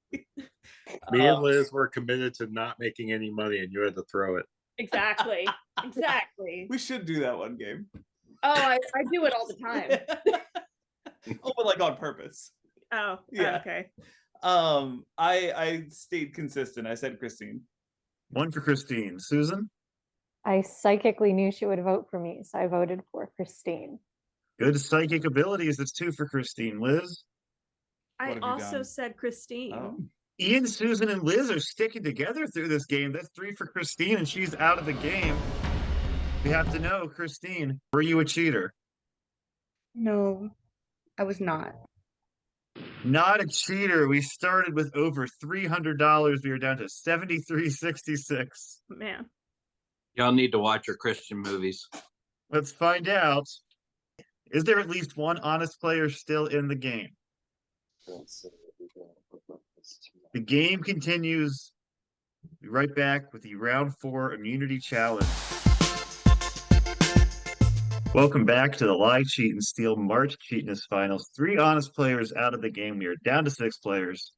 Me and Liz were committed to not making any money, and you had to throw it. Exactly. Exactly. We should do that one game. Oh, I do it all the time. Oh, but like on purpose. Oh, Yeah. okay. I stayed consistent. I said Christine. One for Christine. Susan? I psychically knew she would vote for me, so I voted for Christine. Good psychic abilities. That's 2 for Christine. Liz? I have you also done? said Christine. Oh. Ian, Susan, and Liz are sticking together through this game. That's 3 for Christine, and she's out of the game. We have to know, Christine, were you a cheater? No, I was not. Not a cheater. We started with over $300. We are down to $73.66. Man. Y'all need to watch your Christian movies. Let's find out. Is there at least one honest player still in the game? The game continues. Be right back with the round 4 immunity challenge. Welcome back to the Lie, Cheat, and Steal March Cheatness Finals. 3 honest players out of the game. We are down to 6 players.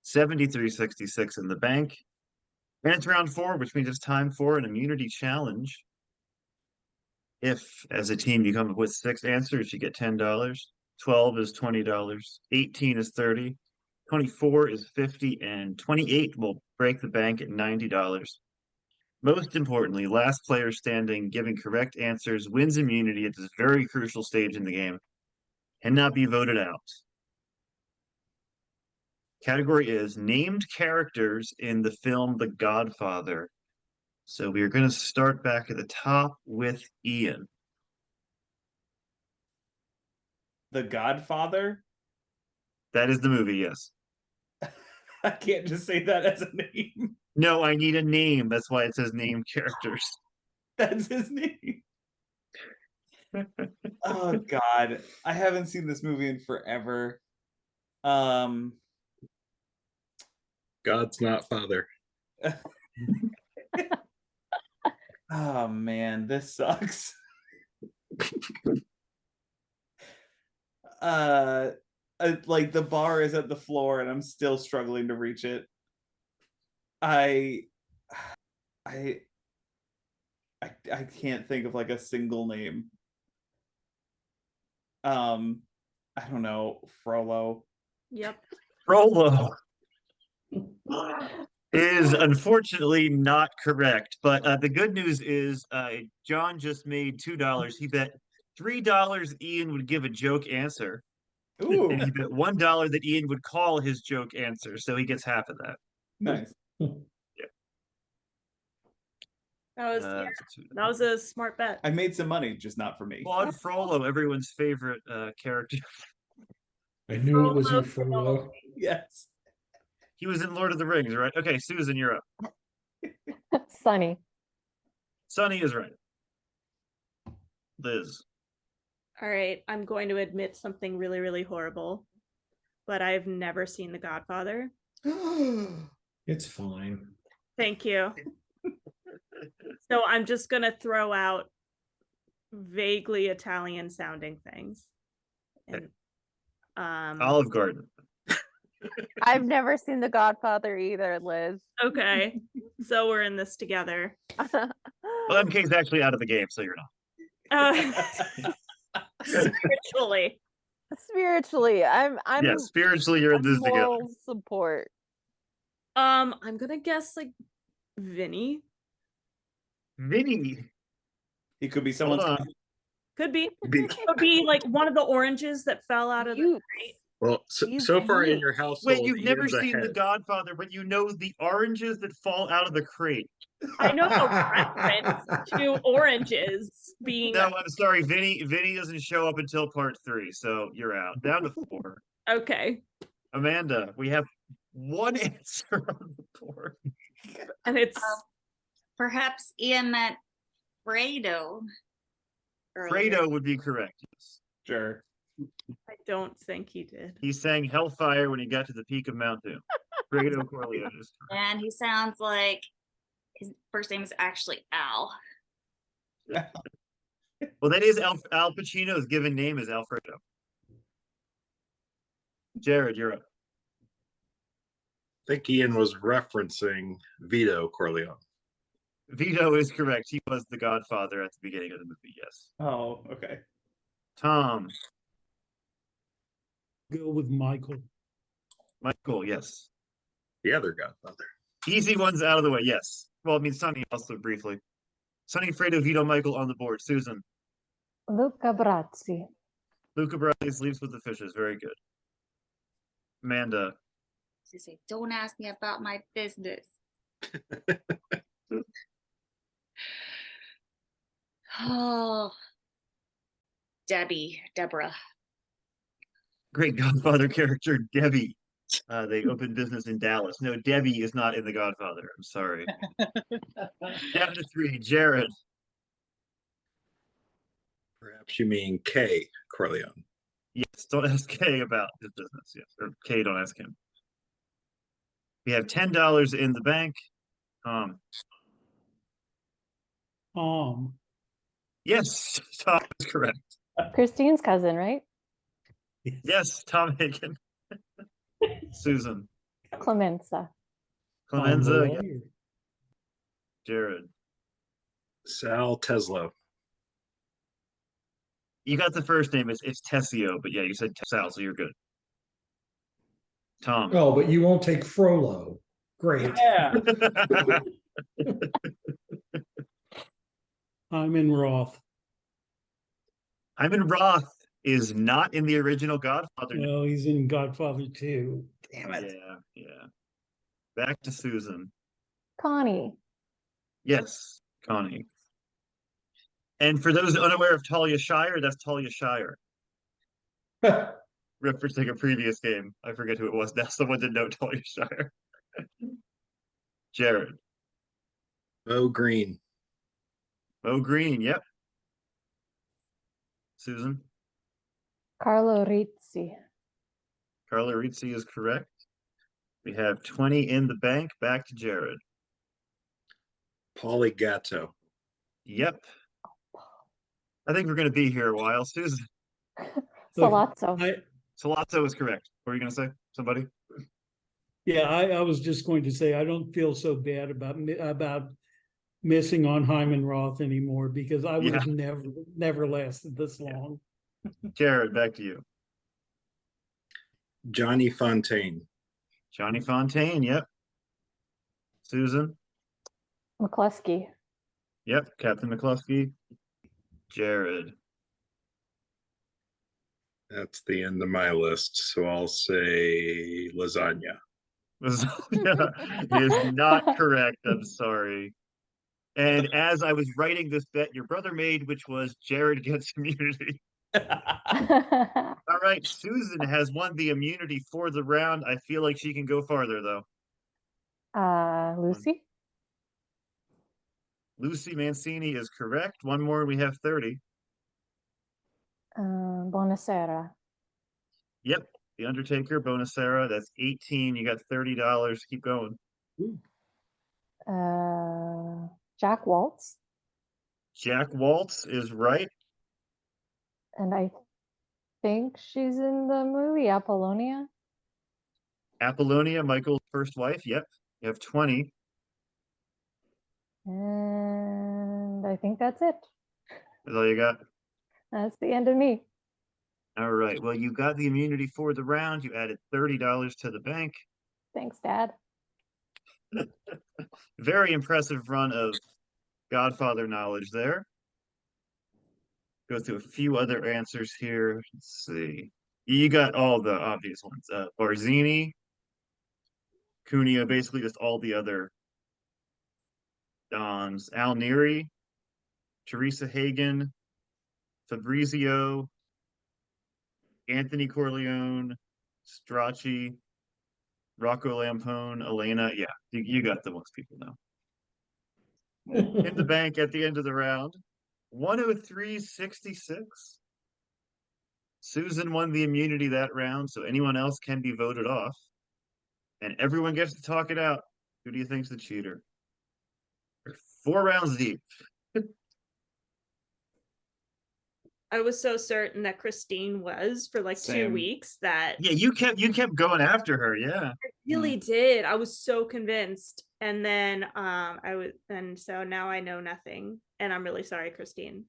73.66 in the bank. And it's round 4, which means it's time for an immunity challenge. If, as a team, you come up with 6 answers, you get $10. 12 is $20. 18 is $30. 24 is $50. And 28 will break the bank at $90. Most importantly, last player standing giving correct answers wins immunity at this very crucial stage in the game and not be voted out. Category is named characters in the film The Godfather. So we are going to start back at the top with Ian. The Godfather? That is the movie, yes. I can't just say that as a name. No, I need a name. That's why it says named characters. That's his name. Oh God. I haven't seen this movie in forever. God's not father. Oh man, this sucks. Like the bar is at the floor and I'm still struggling to reach it. I can't think of like a single name. I don't know, Frollo. Yep. Frollo is unfortunately not correct, but the good news is John just made $2. He bet $3 Ian would give a joke answer. Ooh. And he bet $1 that Ian would call his joke answer, so he gets half of that. Nice. That was a smart bet. I made some money, just not for me. Claude Frollo, everyone's favorite character. I knew it was you, Frollo. Yes. He was in Lord of the Rings, right? Okay, Susan, you're up. Sunny. Sunny is right. Liz. All right, I'm going to admit something really, really horrible, but I've never seen The Godfather. It's fine. Thank you. So I'm just going to throw out vaguely Italian sounding things. And, Olive Garden. I've never seen The Godfather either, Liz. Okay, so we're in this together. Well, MK's actually out of the game, so you're not. Spiritually. I'm yeah, spiritually you're in this together. moral support. I'm gonna guess like Vinny. Vinny. He could be someone's. Could be like one of the oranges that fell out of the crate. Well, so far in your household, Wait, you've never Ian's seen ahead. The Godfather, but you know the oranges that fall out of the crate. I know the reference to oranges being. No, I'm sorry, Vinny doesn't show up until part 3, so you're out. Down to 4. Okay. Amanda, we have one answer on the board. And it's perhaps Ian meant Fredo. Fredo would be correct. Yes. Sure. I don't think he did. He sang Hellfire when he got to the peak of Mount Doom. Fredo Corleone is correct. And he sounds like his first name is actually Al. Well, that is Al Pacino's given name is Alfredo. Jared, you're up. I think Ian was referencing Vito Corleone. Vito is correct. He was the Godfather at the beginning of the movie. Yes. Oh, okay. Tom, Go with Michael. Michael, yes. The other Godfather. Easy ones out of the way. Yes. Well, I mean, Sonny also briefly. Sonny, Fredo, Vito, Michael on the board. Susan, Luca Brazzi. Luca Brasi sleeps with the fishes. Very good. Amanda, She said, "Don't ask me about my business." Oh, Deborah. great Godfather character, Debbie. They opened business in Dallas. No, Debbie is not in The Godfather. I'm sorry. Down to 3. Jared, Perhaps you mean K Corleone. yes. Don't ask Kay about his business. Yes, or Kay, don't ask him. We have $10 in the bank. Yes, Tom is correct. Christine's cousin, right? Yes, Tom Hagen. Susan, Clemenza. Clemenza, yes. Jared, Sal Teslo. you got the first name. It's Tessio, but yeah, you said Sal, so you're good. Tom. Oh, but you won't take Frollo. Great. Yeah. Hyman Roth. Hyman Roth is not in the original Godfather. No, he's in Godfather 2. Damn it. Yeah, yeah. Back to Susan. Connie. Yes, Connie. And for those unaware of Talia Shire, that's Talia Shire. Referencing a previous game. I forget who it was now. Someone didn't know Talia Shire. Jared. Bo Green. Bo Green, yep. Susan. Carlo Rizzi. Carlo Rizzi is correct. We have 20 in the bank. Back to Jared. Paulie Gatto. Yep. I think we're going to be here a while. Susan. Salazzo. Salazzo is correct. What were you going to say? Somebody? Yeah, I was just going to say I don't feel so bad about missing on Hyman Roth anymore because I would have never lasted this long. Jared, back to you. Johnny Fontaine. Johnny Fontaine, yep. Susan. McCluskey. Yep, Captain McCluskey. Jared. That's the end of my list. So I'll say lasagna. Lasagna is not correct. I'm sorry. And as I was writing this bet your brother made, which was Jared gets immunity. All right, Susan has won the immunity for the round. I feel like she can go farther, though. Lucy. Lucy Mancini is correct. One more, we have 30. Bonasera. Yep, The Undertaker, Bonasera. That's 18. You got $30. Keep going. Jack Waltz. Jack Waltz is right. And I think she's in the movie Apollonia. Apollonia, Michael's first wife. Yep, you have 20. And I think that's it. That's all you got? That's the end of me. All right. Well, you got the immunity for the round. You added $30 to the bank. Thanks, Dad. Very impressive run of Godfather knowledge there. Go through a few other answers here. Let's see. You got all the obvious ones. Barzini, Cunha, basically just all the other Dons. Al Neri, Teresa Hagen, Fabrizio, Anthony Corleone, Strachey, Rocco Lampone, Elena. Yeah, you got the most people now. In the bank at the end of the round, 103.66. Susan won the immunity that round, so anyone else can be voted off. And everyone gets to talk it out. Who do you think's the cheater? We're 4 rounds deep. I was so certain that Christine was for like Same. 2 weeks that Yeah, you kept going after her. Yeah. I really did. I was so convinced. And then and so now I know nothing. And I'm really sorry, Christine.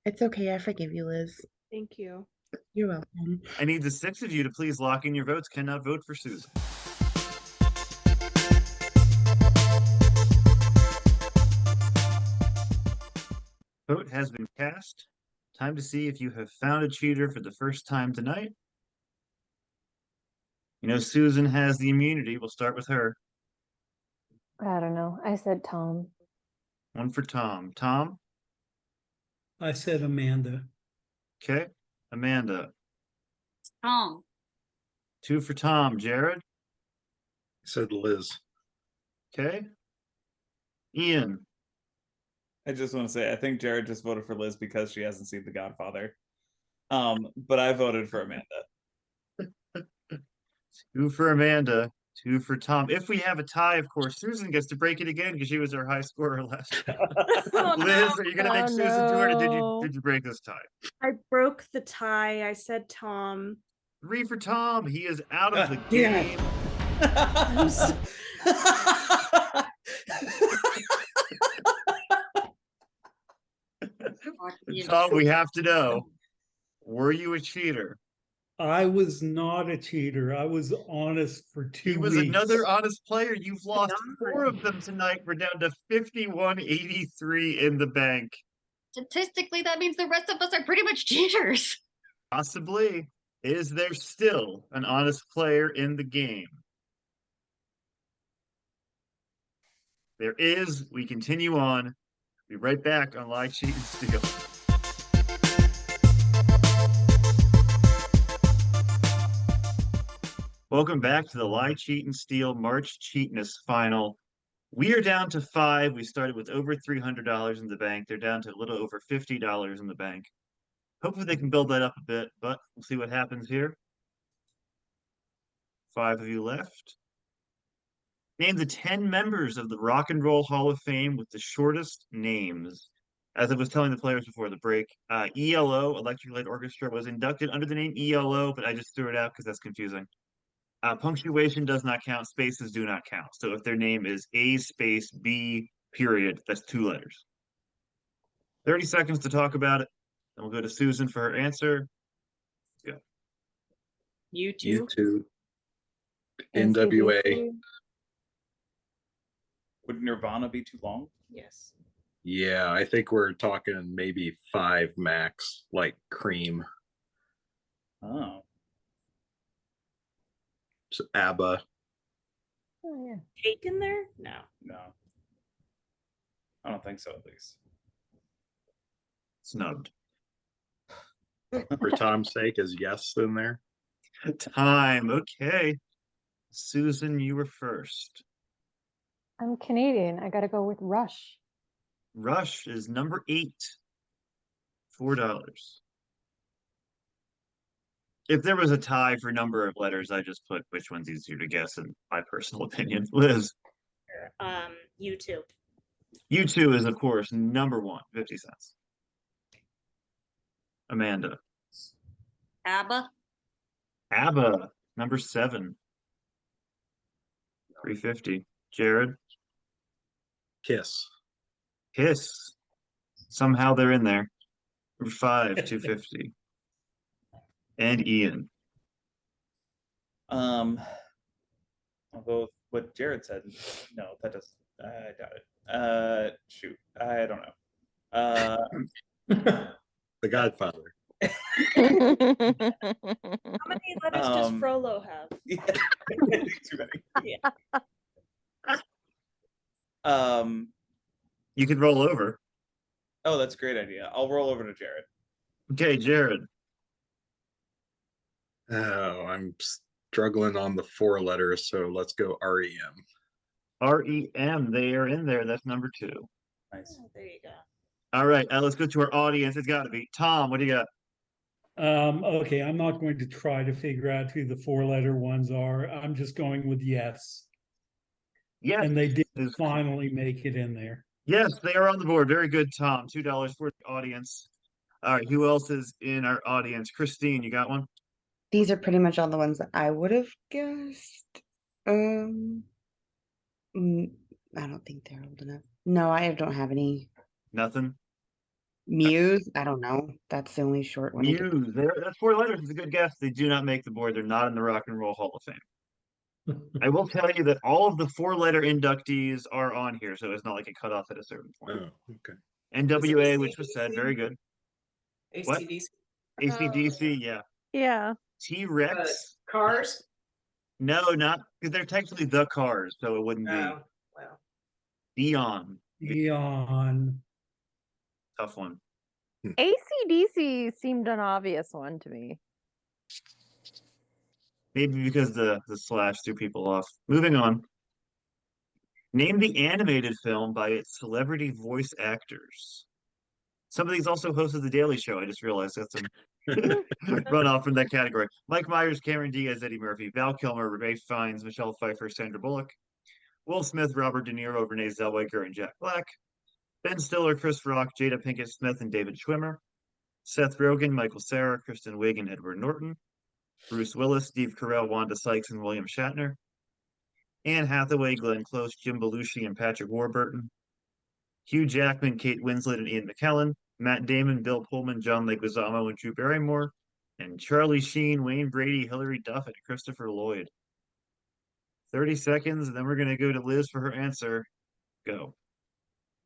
It's okay. I forgive you, Liz. Thank you. You're welcome. I need the 6 of you to please lock in your votes. Cannot vote for Susan. Vote has been cast. Time to see if you have found a cheater for the first time tonight. You know, Susan has the immunity. We'll start with her. I don't know. I said Tom. 1 for Tom. Tom? I said Amanda. Okay. Amanda. Tom. 2 for Tom. Jared? Said Liz. Okay. Ian? I just want to say I think Jared just voted for Liz because she hasn't seen The Godfather. But I voted for Amanda. 2 for Amanda. 2 for Tom. If we have a tie, of course, Susan gets to break it again because she was our high scorer last time. Oh, Liz, no. are you gonna make Susan do it, or did you break this tie? I broke the tie. I said Tom. 3 for Tom. He is out of the damn it. game. Tom, we have to know. Were you a cheater? I was not a cheater. I was honest for 2 He was weeks. another honest player. You've lost 4 of them tonight. We're down to 51.83 in the bank. Statistically, that means the rest of us are pretty much cheaters. Possibly. Is there still an honest player in the game? There is. We continue on. Be right back on Lie, Cheat, and Steal. Welcome back to the Lie, Cheat, and Steal March Cheatness final. We are down to 5. We started with over $300 in the bank. They're down to a little over $50 in the bank. Hopefully they can build that up a bit, but we'll see what happens here. 5 of you left. Name the 10 members of the Rock and Roll Hall of Fame with the shortest names. As I was telling the players before the break, ELO, Electric Light Orchestra, was inducted under the name ELO, but I just threw it out because that's confusing. Punctuation does not count. Spaces do not count. So if their name is A space B period, that's 2 letters. 30 seconds to talk about it. Then we'll go to Susan for her answer. Go. U2. NWA. Would Nirvana be too long? Yes. Yeah, I think we're talking maybe 5 max, like Cream. Oh. So ABBA. Oh, yeah. Cake in there? No. No. I don't think so, at least. Snubbed. For Tom's sake, is yes in there? Time. Okay. Susan, you were first. I'm Canadian. I gotta go with Rush. Rush is number 8. $4. If there was a tie for number of letters, I just put which one's easier to guess in my personal opinion. Liz. U2. U2 is, of course, number 1, 50 cents. Amanda. ABBA. ABBA, number 7. $3.50. Jared. Kiss. Kiss. Somehow they're in there. Number 5, $2.50. And Ian. I'll go with what Jared said. No, that doesn't. I doubt it. Shoot, I don't know. The Godfather. How many letters does Frollo have? Yeah, too many. Yeah. You could roll over. Oh, that's a great idea. I'll roll over to Jared. Okay, Jared. Oh, I'm struggling on the 4 letters, so let's go REM. REM, they are in there. That's number 2. Nice. Oh, there you go. All right, let's go to our audience. It's got to be Tom. What do you got? Okay, I'm not going to try to figure out who the 4-letter ones are. I'm just going with yes. Yes. And they did finally make it in there. Yes, they are on the board. Very good, Tom. $2 for the audience. All right, who else is in our audience? Christine, you got one? These are pretty much all the ones that I would have guessed. Mm, I don't think they're old enough. No, I don't have any. Nothing. Muse, I don't know. That's the only short one. Muse. That's 4 letters. It's a good guess. They do not make the board. They're not in the Rock and Roll Hall of Fame. I will tell you that all of the 4-letter inductees are on here, so it's not like a cutoff at a certain point. Oh, okay. NWA, which was said, very good. What? ACDC. ACDC, yeah. Yeah. T-Rex. Cars. No, not because they're technically the Cars, so it wouldn't be. Oh, wow. Dion. Dion. Tough one. AC/DC seemed an obvious one to me. Maybe because the slash threw people off. Moving on. Name the animated film by its celebrity voice actors. Some of these also hosted The Daily Show. I just realized that's some runoff from that category. Mike Myers, Cameron Diaz, Eddie Murphy, Val Kilmer, Ray Fiennes, Michelle Pfeiffer, Sandra Bullock, Will Smith, Robert De Niro, Renee Zellweger, and Jack Black, Ben Stiller, Chris Rock, Jada Pinkett Smith, and David Schwimmer, Seth Rogen, Michael Cera, Kristen Wiig, and Edward Norton, Bruce Willis, Steve Carell, Wanda Sykes, and William Shatner, Anne Hathaway, Glenn Close, Jim Belushi, and Patrick Warburton, Hugh Jackman, Kate Winslet, and Ian McKellen, Matt Damon, Bill Pullman, John Leguizamo, and Drew Barrymore, and Charlie Sheen, Wayne Brady, Hilary Duff, and Christopher Lloyd. 30 seconds, and then we're going to go to Liz for her answer. Go.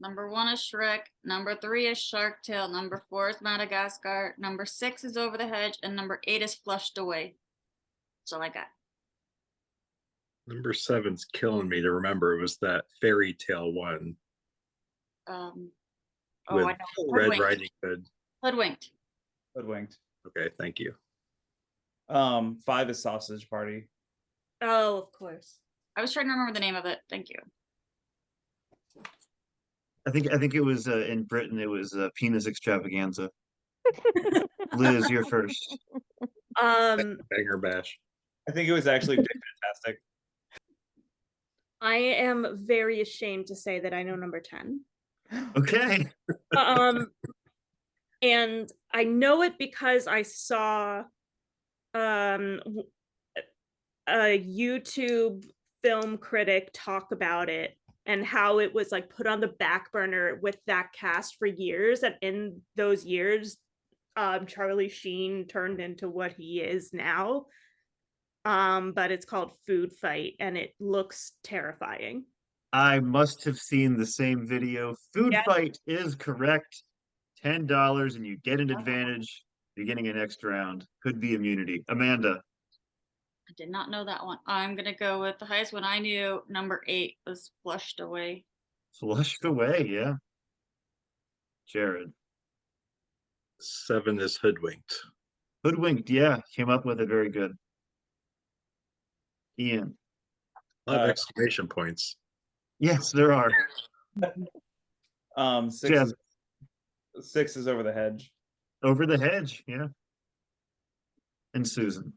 Number 1 is Shrek. Number 3 is Shark Tale. Number 4 is Madagascar. Number 6 is Over the Hedge. And number 8 is Flushed Away. That's all I got. Number 7's killing me to remember. It was that fairy tale one Oh, with I know. Red Hoodwinked. Riding Hood. Hoodwinked. Hoodwinked. Okay, thank you. 5 is Sausage Party. Oh, of course. I was trying to remember the name of it. Thank you. I think it was in Britain. It was Penis Extravaganza. Liz, you're first. Banger Bash. I think it was actually Dick Fantastic. I am very ashamed to say that I know number 10. Okay. And I know it because I saw a YouTube film critic talk about it and how it was like put on the back burner with that cast for years, and in those years Charlie Sheen turned into what he is now. But it's called Food Fight and it looks terrifying. I must have seen the same video. Food Fight is correct. $10 and you get an advantage beginning of next round. Could be immunity. Amanda. I did not know that one. I'm going to go with the highest one I knew. Number 8 was Flushed Away. Flushed Away, yeah. Jared. 7 is Hoodwinked. Hoodwinked, yeah. Came up with it very good. Ian. A lot of exclamation points. Yes, there are. 6 is Over the Hedge. Over the Hedge, yeah. And Susan.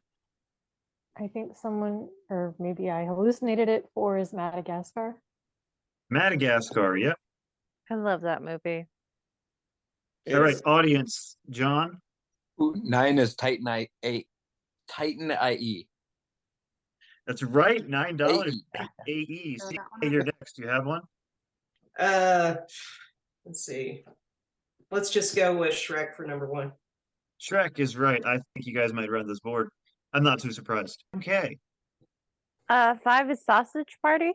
I think someone, or maybe I hallucinated it, 4 is Madagascar. Madagascar, yep. I love that movie. All right, audience. John? 9 is Titan IE. Titan IE. That's right, $9. AE. See, you're next. You have one? Let's see. Let's just go with Shrek for number 1. Shrek is right. I think you guys might run this board. I'm not too surprised. Okay. 5 is Sausage Party.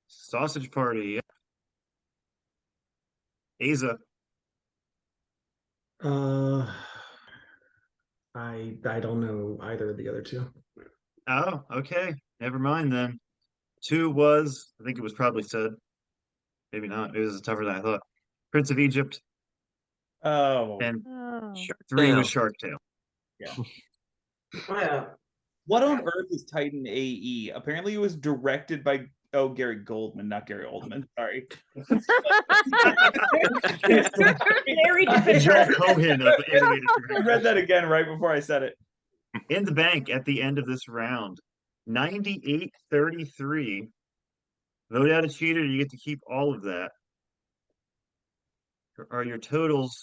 Sausage Party, yeah. Eize. I don't know either of the other two. Oh, okay. Never mind then. 2 was, I think it was probably said. Maybe not. It was tougher than I thought. Prince of Egypt. Oh. And Oh. 3 was Shark Tale. Yeah. Wow. What on earth is Titan AE? Apparently it was directed by Gary Goldman, not Gary Oldman. Sorry. Very Joel Cohen of Animated I read that again right before I said it. In the bank at the end of this round. 98-33. Vote out a cheater, you get to keep all of that. Are your totals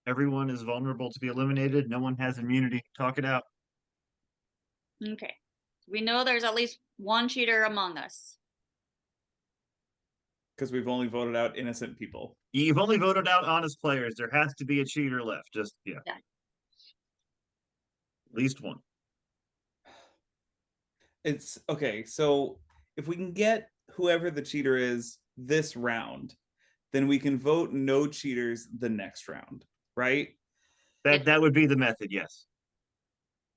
Everyone is vulnerable to be eliminated. No one has immunity. Talk it out. Okay. We know there's at least one cheater among us. Because we've only voted out innocent people. You've only voted out honest players. There has to be a cheater left. Just, yeah. Yeah. At least one. It's okay. So if we can get whoever the cheater is this round, then we can vote no cheaters the next round, right? That would be the method, yes.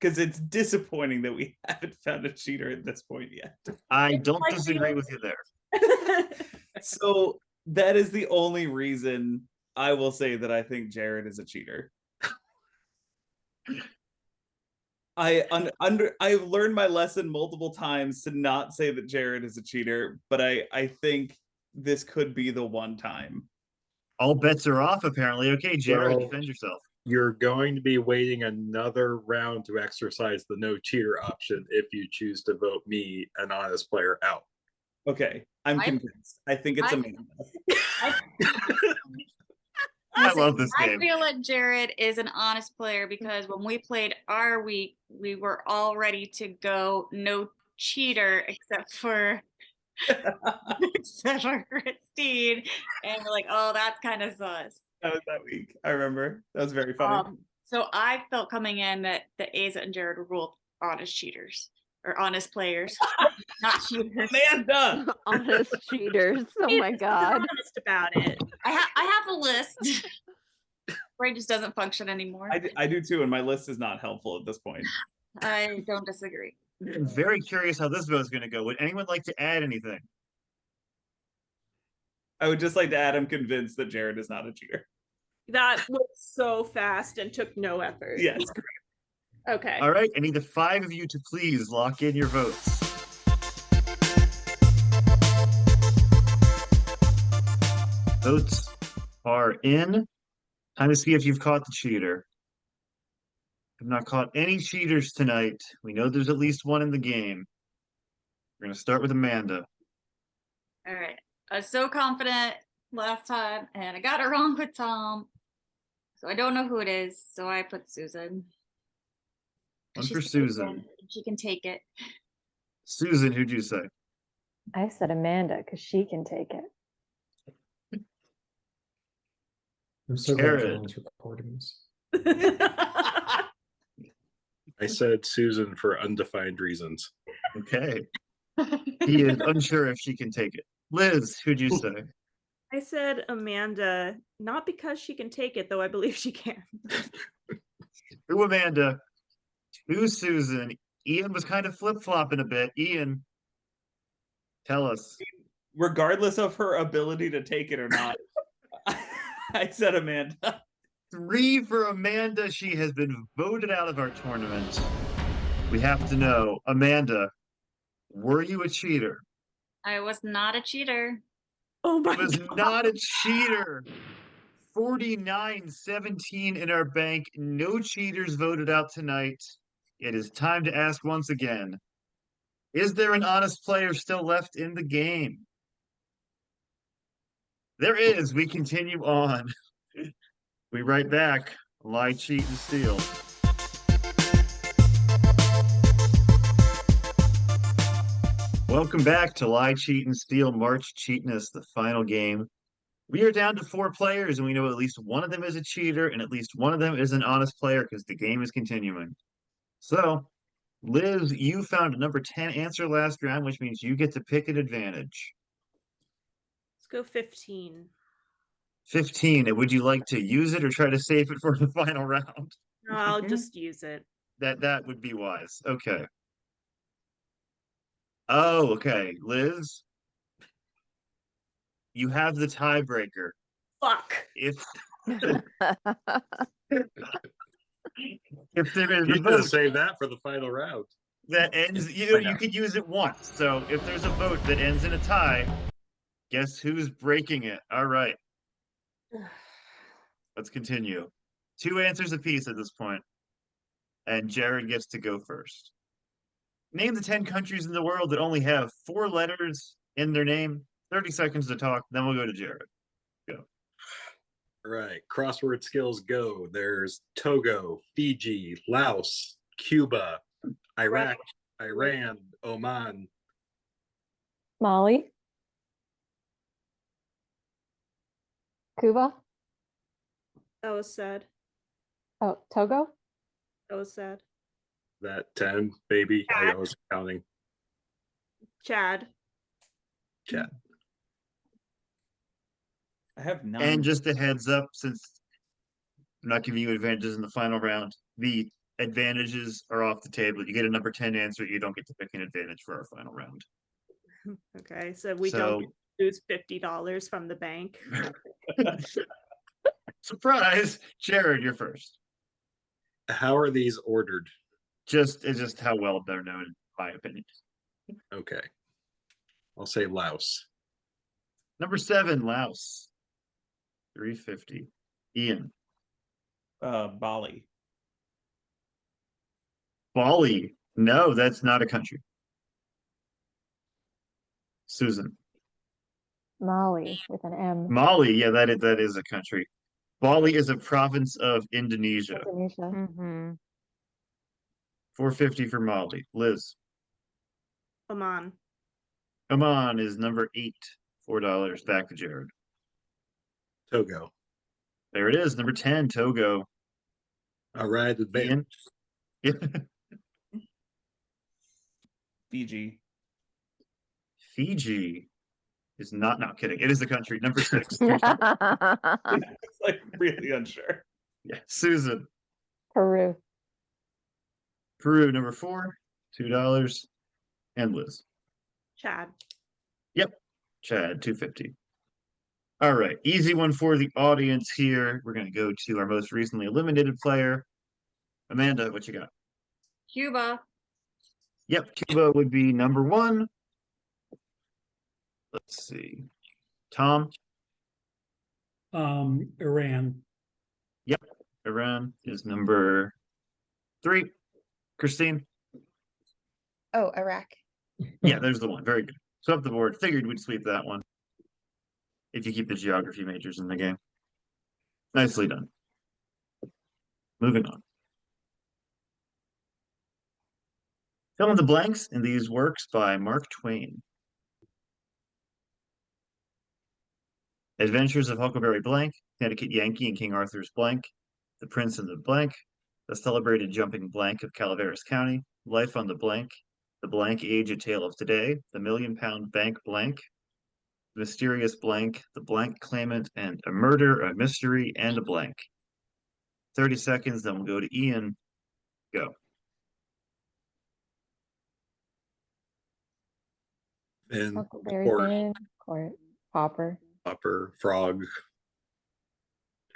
Because it's disappointing that we haven't found a cheater at this point yet. I don't disagree with you there. So that is the only reason I will say that I think Jared is a cheater. I've learned my lesson multiple times to not say that Jared is a cheater, but I think this could be the one time. All bets are off, apparently. Okay, Jared, Well, defend yourself. You're going to be waiting another round to exercise the no cheater option if you choose to vote me, an honest player, out. Okay, I'm convinced. I think it's Amanda. I love this game. I feel like Jared is an honest player because when we played our week, we were all ready to go no cheater except for Christine. And we're like, oh, that's kind of sus. That was that week. I remember. That was very funny. So I felt coming in that the Eize and Jared were both honest cheaters or honest players, not cheaters. Amanda! Honest cheaters. Oh my God. Honest about it. I have a list. Brain just doesn't function anymore. I do too, and my list is not helpful at this point. I don't disagree. I'm very curious how this vote is going to go. Would anyone like to add anything? I would just like to add, I'm convinced that Jared is not a cheater. That was so fast and took no effort. Yes. Okay. All right, I need the 5 of you to please lock in your votes. Votes are in. Time to see if you've caught the cheater. I've not caught any cheaters tonight. We know there's at least one in the game. We're going to start with Amanda. All right. I was so confident last time, and I got it wrong with Tom. So I don't know who it is, so I put Susan. One for She's Susan. She can take it. Susan, who'd you say? I said Amanda because she can take it. I'm so glad Jared. John's recording this. I said Susan for undefined reasons. Okay. He is unsure if she can take it. Liz, who'd you say? I said Amanda, not because she can take it, though I believe she can. Who Amanda? Who Susan? Ian was kind of flip-flopping a bit. Ian, tell us. Regardless of her ability to take it or not, I said Amanda. 3 for Amanda. She has been voted out of our tournament. We have to know, Amanda, were you a cheater? I was not a cheater. Oh my Was God. not a cheater. 49-17 in our bank. No cheaters voted out tonight. It is time to ask once again, is there an honest player still left in the game? There is. We continue on. We write back, lie, cheat, and steal. Welcome back to Lie, Cheat, and Steal March Cheatness, the final game. We are down to 4 players, and we know at least one of them is a cheater, and at least one of them is an honest player because the game is continuing. So, Liz, you found a number 10 answer last round, which means you get to pick an advantage. Let's go 15. 15. And would you like to use it or try to save it for the final round? No, I'll just use it. That would be wise. Okay. Oh, okay. Liz, you have the tiebreaker. Fuck. If there is You a should have vote saved that for the final round. that ends, you could use it once. So if there's a vote that ends in a tie, guess who's breaking it? All right. Let's continue. 2 answers apiece at this point. And Jared gets to go first. Name the 10 countries in the world that only have 4 letters in their name. 30 seconds to talk, then we'll go to Jared. Go. All right, crossword skills go. There's Togo, Fiji, Laos, Cuba, Iraq, Iran, Oman. Mali. Cuba. That was sad. Oh, Togo. That was sad. That 10, baby. I was counting. Chad. Chad. I have 9. And just a heads up, since I'm not giving you advantages in the final round, the advantages are off the table. You get a number 10 answer, you don't get to pick an advantage for our final round. Okay, so we So- don't get to lose $50 from the bank. Surprise! Jared, you're first. How are these ordered? It's just how well they're known, in my opinion. Okay. I'll say Laos. Number 7, Laos. 350. Ian. Bali. Bali. No, that's not a country. Susan. Mali with an M. Mali, yeah, that is a country. Bali is a province of Indonesia. Indonesia. Mm-hmm. 450 for Mali. Liz. Oman. Oman is number 8. $4. Back to Jared. Togo. There it is. Number 10, Togo. All right, advance. Ian. Fiji. Fiji is not kidding. It is a country. Number 6. It's like really unsure. Yeah. Susan. Peru. Peru, number 4. $2. And Liz. Chad. Yep. Chad, 250. All right. Easy one for the audience here. We're going to go to our most recently eliminated player. Amanda, what you got? Cuba. Yep. Cuba would be number 1. Let's see. Tom? Iran. Yep. Iran is number 3. Christine? Oh, Iraq. Yeah, there's the one. Very good. Swept the board. Figured we'd sweep that one. If you keep the geography majors in the game. Nicely done. Moving on. Fill in the blanks in these works by Mark Twain. Adventures of Huckleberry Blank, Connecticut Yankee and King Arthur's Blank, The Prince and the Blank, The Celebrated Jumping Blank of Calaveras County, Life on the Blank Age, A Tale of Today, The £1,000,000 Bank Blank, Mysterious Blank, The Blank Claimant, and A Murder, A Mystery, and a Blank. 30 seconds, then we'll go to Ian. Go. And Huckleberry Court. Finn. Court. Popper. Upper Frog.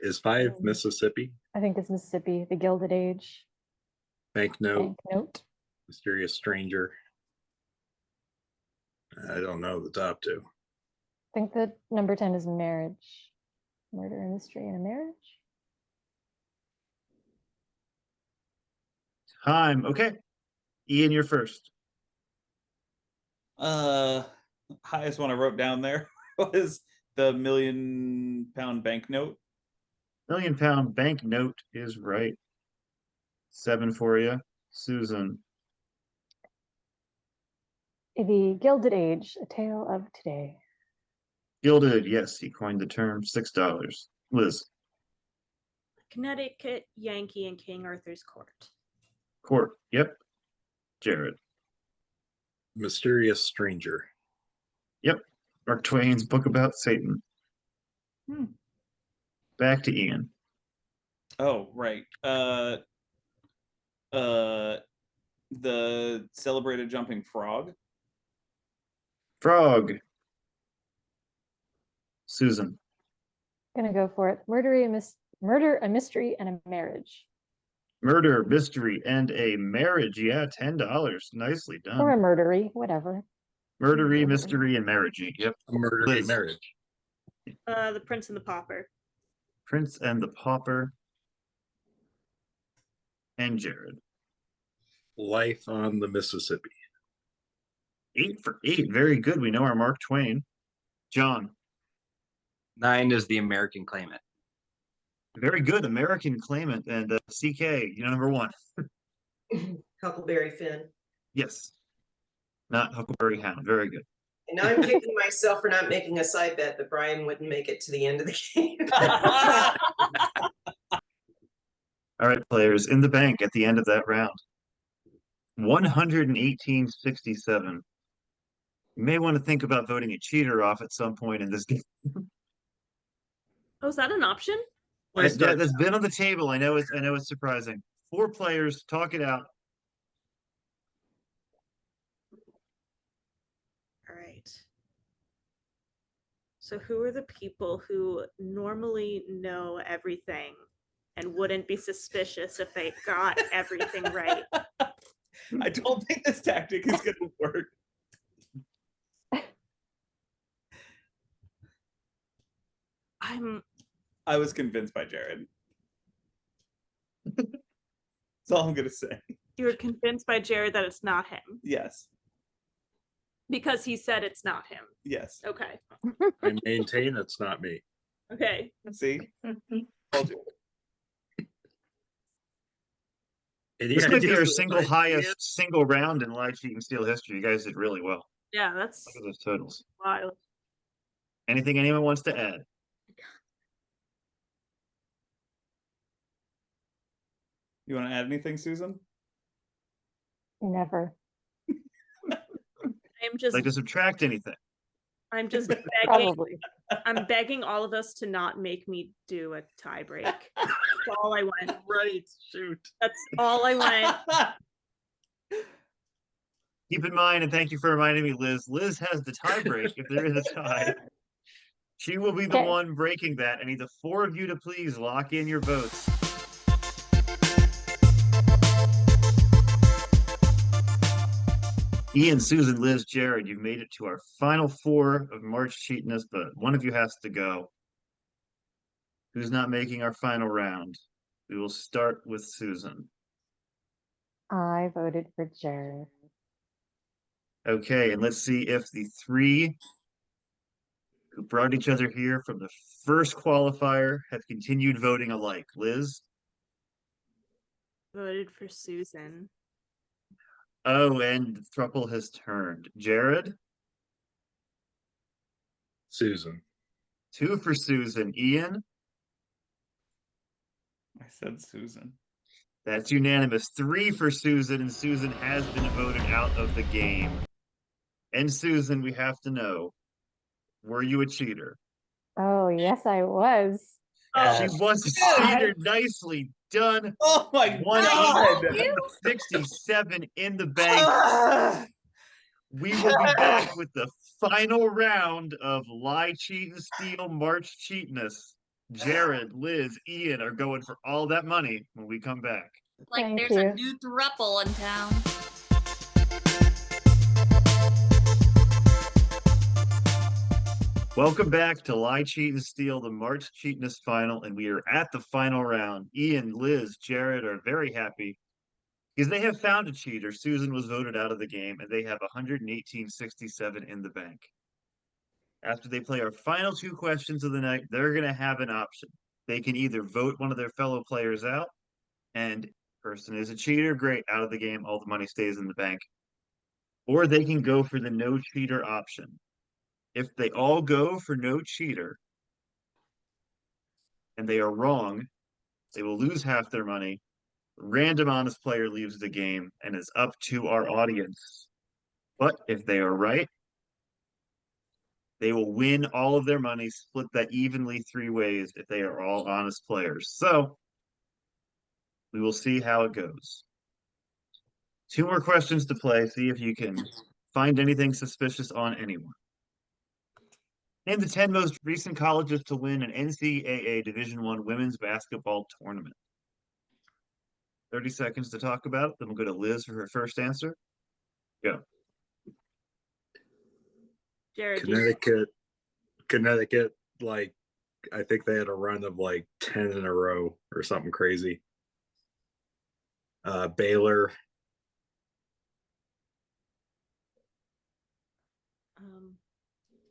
Is 5 Mississippi? I think it's Mississippi. The Gilded Age. Banknote. Banknote. Mysterious Stranger. I don't know the top 2. I think that number 10 is Marriage. Murder, a Mystery, and a Marriage. Time. Okay. Ian, you're first. Highest one I wrote down there was the £1,000,000 banknote. £1,000,000 banknote is right. 7 for you. Susan. The Gilded Age, A Tale of Today. Gilded, yes, he coined the term. $6. Liz. Connecticut Yankee and King Arthur's Court. Court, yep. Jared. Mysterious Stranger. Yep. Mark Twain's book about Satan. Hmm. Back to Ian. Oh, right. The Celebrated Jumping Frog. Frog. Susan. Gonna go for it. Murder, a Mystery, and a Marriage. Murder, Mystery, and a Marriage. Yeah, $10. Nicely done. Or a murdery, whatever. Murdery, Mystery, and Marriagey. Yep. A Murdery Liz. Marriage. The Prince and the Pauper. Prince and the Pauper. And Jared. Life on the Mississippi. 8 for 8. Very good. We know our Mark Twain. John. 9 is The American Claimant. Very good, American claimant, and CK, number one. Huckleberry Finn. Yes, not Huckleberry Hound. Very good. And now I'm kicking myself for not making a side bet that Brian wouldn't make it to the end of the game. All right, players, in the bank at the end of that round. 118.67. You may want to think about voting a cheater off at some point in this game. Oh, is that an option? That's been on the table. I know it's surprising. 4 players, talk it out. All right. So who are the people who normally know everything and wouldn't be suspicious if they got everything right? I don't think this tactic is going to work. I was convinced by Jared. That's all I'm going to say. You were convinced by Jared that it's not him Yes. because he said it's not him. Yes. Okay. I maintain it's not me. Okay. See? Told you. And This yeah, might be our just- single highest single round in Lie, Cheat, and Steal history. You guys did really well. Yeah, that's Look at those totals. wild. Anything anyone wants to add? You want to add anything, Susan? Never. I'm just Like to subtract anything? I'm just begging Probably. I'm begging all of us to not make me do a tie break. That's all I want. Right, shoot. That's all I want. Keep in mind, and thank you for reminding me, Liz. Liz has the tie break if there is a tie. She will be the Okay. one breaking that. I need the 4 of you to please lock in your votes. Ian, Susan, Liz, Jared, you've made it to our final 4 of March Cheatness, but one of you has to go. Who's not making our final round? We will start with Susan. I voted for Jared. Okay, and let's see if the 3 who brought each other here from the first qualifier have continued voting alike. Liz? Voted for Susan. Oh, and the thruple has turned. Jared? Susan. 2 for Susan. Ian? I said Susan. That's unanimous. 3 for Susan, and Susan has been voted out of the game. And Susan, we have to know, were you a cheater? Oh, yes, I was. She was a cheater. Nicely done. Oh my god! 167 in the bank. We will be back with the final round of Lie, Cheat, and Steal March Cheatness. Jared, Liz, Ian are going for all that money when we come back. Like Thank there's you. a new thruple in town. Welcome back to Lie, Cheat, and Steal, the March Cheatness final, and we are at the final round. Ian, Liz, Jared are very happy because they have found a cheater. Susan was voted out of the game, and they have 118.67 in the bank. After they play our final 2 questions of the night, they're going to have an option. They can either vote one of their fellow players out, and person is a cheater, great, out of the game, all the money stays in the bank. Or they can go for the no cheater option. If they all go for no cheater and they are wrong, they will lose half their money. Random honest player leaves the game and is up to our audience. But if they are right, they will win all of their money, split that evenly 3 ways if they are all honest players. So we will see how it goes. 2 more questions to play. See if you can find anything suspicious on anyone. Name the 10 most recent colleges to win an NCAA Division I women's basketball tournament. 30 seconds to talk about it. Then we'll go to Liz for her first answer. Go. Jared, Connecticut, like, I think they had a run of like 10 in a row or something crazy. Baylor.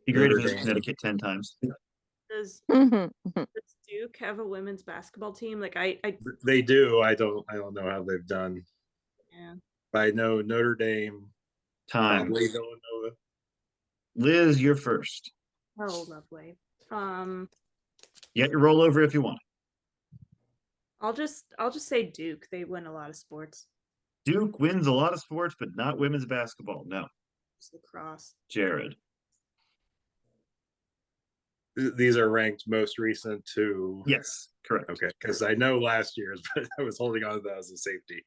Be great if it was Notre Dame. Connecticut 10 times. the Does Duke have a women's basketball team? Like I They do. I don't know how they've done. yeah. But I know Notre Dame, Time. probably Villanova. Liz, you're first. Oh, lovely. You got your rollover if you want. I'll just say Duke. They win a lot of sports. Duke wins a lot of sports, but not women's basketball. No. Just lacrosse. Jared. These are ranked most recent to. Yes, correct. Okay, because I know last year's, but I was holding on to that as a safety.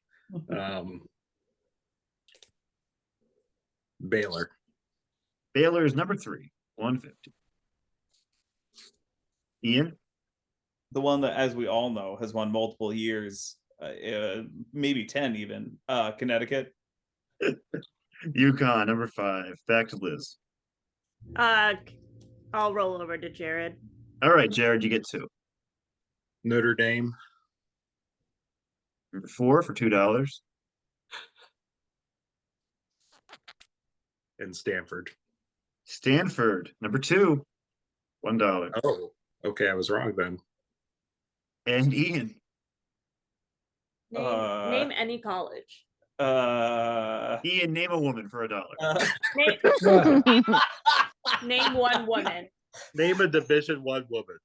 Baylor. Baylor is number 3, 150. Ian? The one that, as we all know, has won multiple years, maybe 10 even, Connecticut. UConn, number 5. Back to Liz. I'll roll over to Jared. All right, Jared, you get 2. Notre Dame. Number 4 for $2. And Stanford. Stanford, number 2, $1. Oh, okay, I was wrong then. And Ian. Name any college. Ian, name a woman for $1. Name one woman. Name a Division I woman.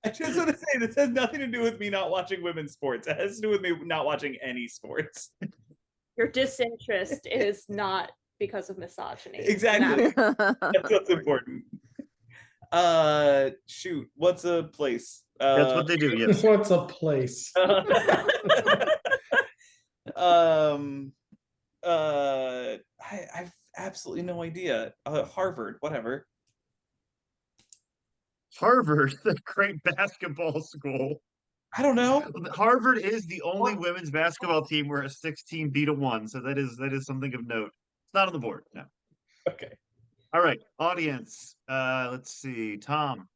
I just want to say this has nothing to do with me not watching women's sports. It has to do with me not watching any sports. Your disinterest is not because of misogyny. Exactly. That's what's important. Shoot, what's a place? That's what they do, yes. What's a place? I've absolutely no idea. Harvard, whatever. Harvard, the great basketball school. I don't know. Harvard is the only women's basketball team where a 16 beat a 1, so that is something of note. It's not on the board. No. Okay. All right, audience. Let's see. Tom.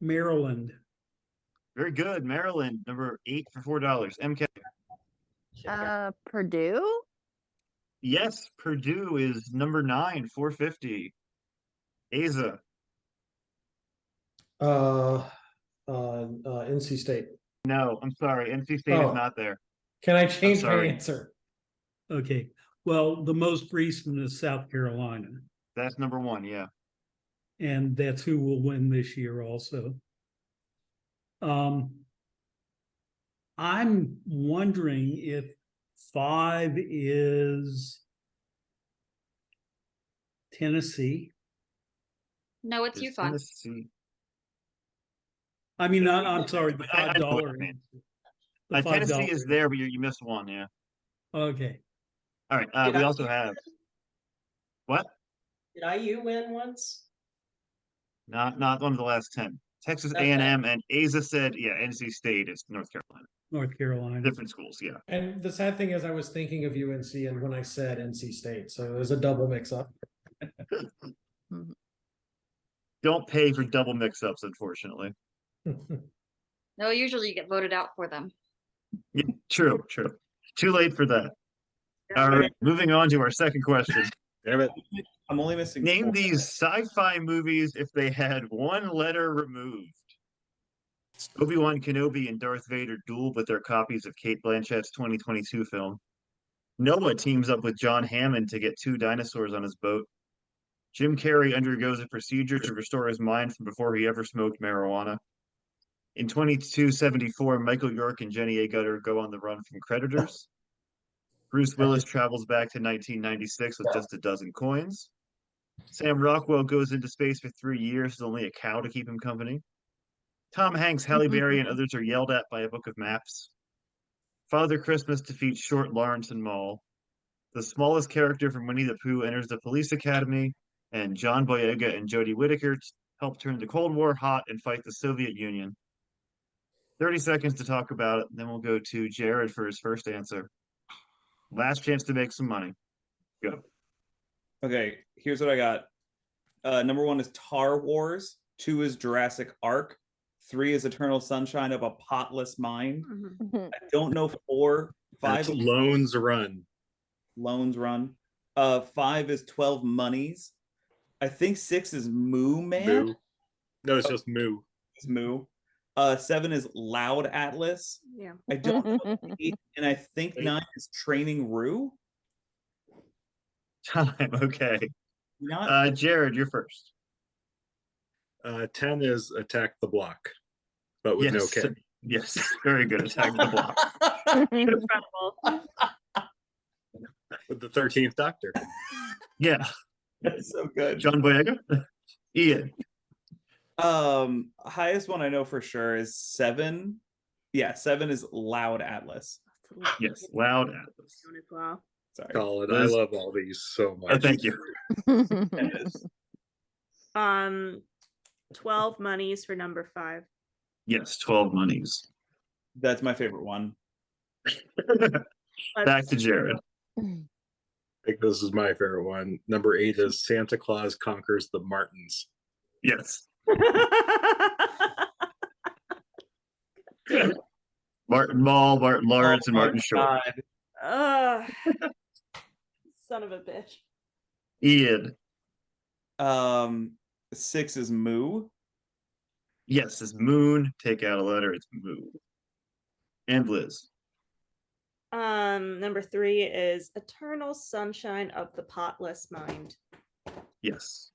Maryland. Very good. Maryland, number 8 for $4. MK. Purdue. Yes, Purdue is number 9, $4.50. Eize. NC State. No, I'm sorry. NC State is not there. Can I change my sorry. answer? Okay. Well, the most recent is South Carolina, That's number 1, yeah. and that's who will win this year also. I'm wondering if 5 is Tennessee. No, it's Is UConn. Tennessee. I mean, I'm sorry, the I know what $5. you mean. The Tennessee $5. is there, but you missed 1, yeah. Okay. All right. We also have what? Did IU win once? Not one of the last 10. Texas Okay. A&M and Eize said, yeah, NC State is North Carolina. North Carolina. Different schools, yeah. And the sad thing is, I was thinking of UNC, and when I said NC State, so it was a double mix-up. Don't pay for double mix-ups, unfortunately. No, usually you get voted out for them. Yeah, true. Too late for that. All right, moving on to our second question. Damn it. I'm only missing. Name 4. these sci-fi movies if they had one letter removed. Obi-Wan Kenobi and Darth Vader duel with their copies of Cate Blanchett's 2022 film. Noah teams up with John Hammond to get 2 dinosaurs on his boat. Jim Carrey undergoes a procedure to restore his mind from before he ever smoked marijuana. In 2274, Michael York and Jenny A. Gutter go on the run from creditors. Bruce Willis travels back to 1996 with just a dozen coins. Sam Rockwell goes into space for 3 years with only a cow to keep him company. Tom Hanks, Halle Berry, and others are yelled at by a book of maps. Father Christmas defeats Short Lawrence and Maul. The smallest character from Winnie the Pooh enters the police academy, and John Boyega and Jodie Whittaker help turn the Cold War hot and fight the Soviet Union. 30 seconds to talk about it, then we'll go to Jared for his first answer. Last chance to make some money. Go. Okay, here's what I got. Number 1 is Tar Wars. 2 is Jurassic Ark. 3 is Eternal Sunshine of a Potless Mind. I don't know 4. 5 That's Loans Run. Loans Run. 5 is 12 Monies. I think 6 is Moo Man. Moo. No, it's just Moo. It's Moo. 7 is Loud Atlas. Yeah. I don't know 8, and I think 9 is Training Rue. Time. Okay. Not Jared, you're first. 10 is Attack the Block, but with no Yes. K. Yes. Very good. Attack the block. Incredible. With the 13th Doctor. Yeah. That's so good. John Boyega. Ian. Highest one I know for sure is 7. Yeah, 7 is Loud Atlas. Yes. Loud Atlas. As well. Sorry. Colin, I love all these so much. Thank you. 12 monies for number 5. Yes. 12 monies. That's my favorite one. Back to Jared. I think this is my favorite one. Number 8 is Santa Claus Conquers the Martins. Yes. Martin Mull, Martin Lawrence, and Martin Short. Son of a bitch. Ian. 6 is Moo. Yes, it's Moon. Take out a letter. It's Moo. And Liz. Number 3 is Eternal Sunshine of the Potless Mind. Yes.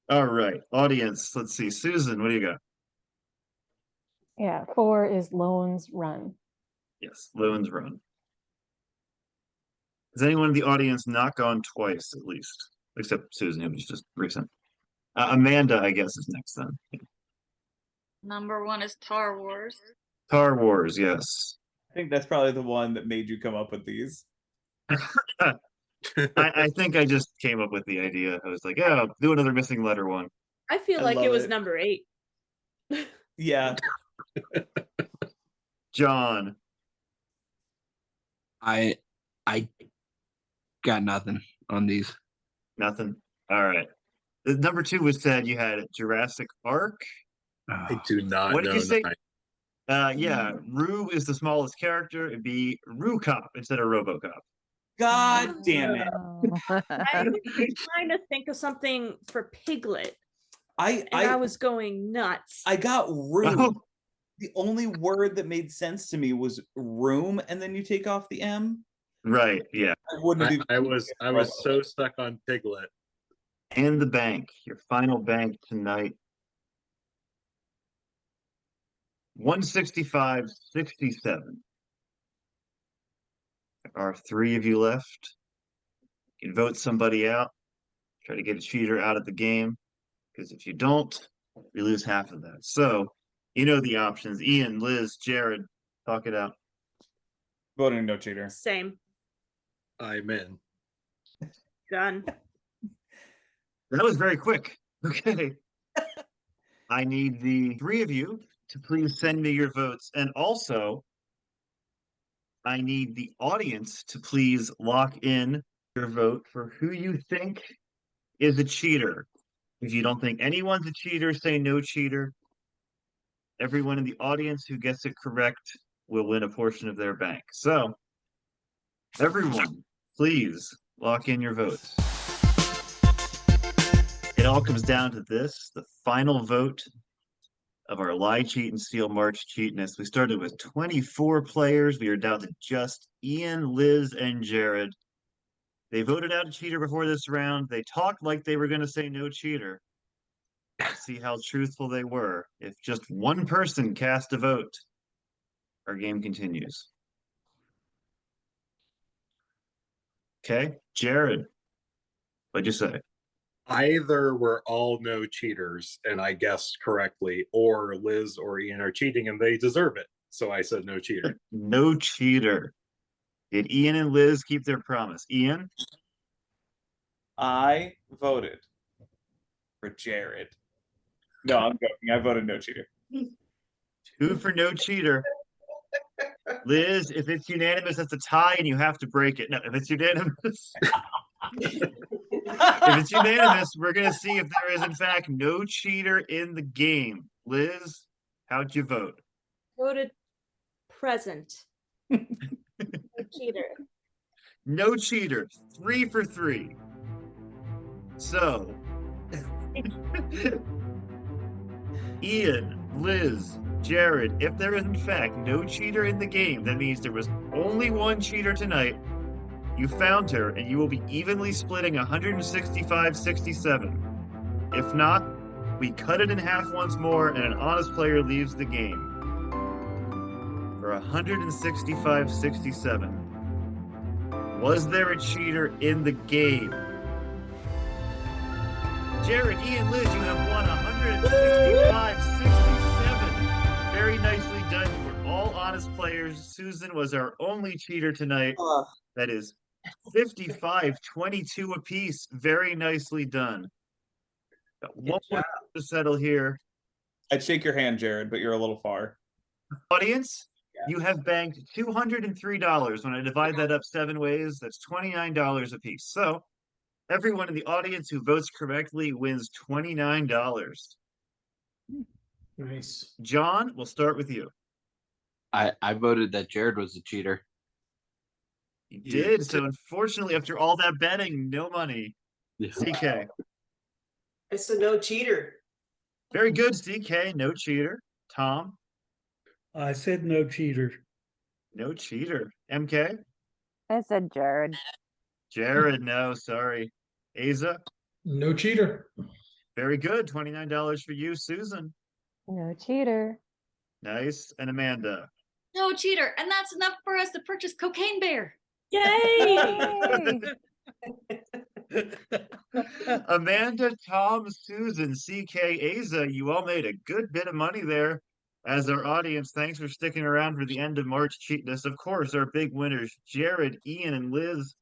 All right, audience. Let's see. Susan, what do you got? Yeah, 4 is Loans Run. Yes, Loans Run. Has anyone in the audience not gone twice at least? Except Susan, who was just recent. Amanda, I guess, is next then. Number 1 is Tar Wars. Star Wars, yes. I think that's probably the one that made you come up with these. I think I just came up with the idea. I was like, yeah, I'll do another missing letter one. I feel like it was number 8. Yeah. John. I got nothing on these. Nothing. All right. The number 2 was said you had Jurassic Ark. I do not What did know you say? 9. Yeah, Rue is the smallest character. It'd be Rue Cop instead of RoboCop. God damn it. I was trying to think of something for Piglet. I was going nuts. I got room. Oh. The only word that made sense to me was room, and then you take off the M. Right, yeah. I wouldn't have I was so stuck on Piglet. And the bank, your final bank tonight. 165.67. There are 3 of you left. You can vote somebody out. Try to get a cheater out of the game. Because if you don't, you lose half of that. So, you know the options. Ian, Liz, Jared, talk it out. Voting no cheater. Same. I'm in. Done. That was very quick. Okay. I need the 3 of you to please send me your votes. And also, I need the audience to please lock in your vote for who you think is a cheater. If you don't think anyone's a cheater, say no cheater. Everyone in the audience who gets it correct will win a portion of their bank. So, everyone, please lock in your votes. It all comes down to this, the final vote of our Lie, Cheat, and Steal March Cheatness. We started with 24 players. We are down to just Ian, Liz, and Jared. They voted out a cheater before this round. They talked like they were going to say no cheater. Let's see how truthful they were. If just one person cast a vote, our game continues. Okay, Jared, what'd you say? Either we're all no cheaters and I guessed correctly, or Liz or Ian are cheating and they deserve it. So I said no cheater. No cheater. Did Ian and Liz keep their promise? Ian? I voted for Jared. No, I'm joking. I voted no cheater. 2 for no cheater. Liz, if it's unanimous, that's a tie and you have to break it. No, if it's unanimous. If it's unanimous, we're going to see if there is, in fact, no cheater in the game. Liz, how'd you vote? Voted present. No cheater. No cheater. 3 for 3. So, Ian, Liz, Jared, if there is in fact no cheater in the game, that means there was only one cheater tonight. You found her, and you will be evenly splitting 165-67. If not, we cut it in half once more, and an honest player leaves the game. For 165-67. Was there a cheater in the game? Jared, Ian, Liz, you have won 165-67. Very nicely done. You were all honest players. Susan was our only cheater tonight. That is 55-22 apiece. Very nicely done. Got one more to settle here. I'd shake your hand, Jared, but you're a little far. Audience, you have banked $203. When I divide that up 7 ways, that's $29 apiece. So everyone in the audience who votes correctly wins $29. Nice. John, we'll start with you. I voted that Jared was a cheater. You did. So unfortunately, after all that betting, no money. Yeah. CK. I said no cheater. Very good, CK. No cheater. Tom. I said no cheater. No cheater. MK. I said Jared. Jared. No, sorry. Eize. No cheater. Very good. $29 for you, Susan. No cheater. Nice. And Amanda. No cheater. And that's enough for us to purchase Cocaine Bear. Yay! Amanda, Tom, Susan, CK, Eize, you all made a good bit of money there. As our audience, thanks for sticking around for the end of March Cheatness. Of course, our big winners, Jared, Ian, and Liz,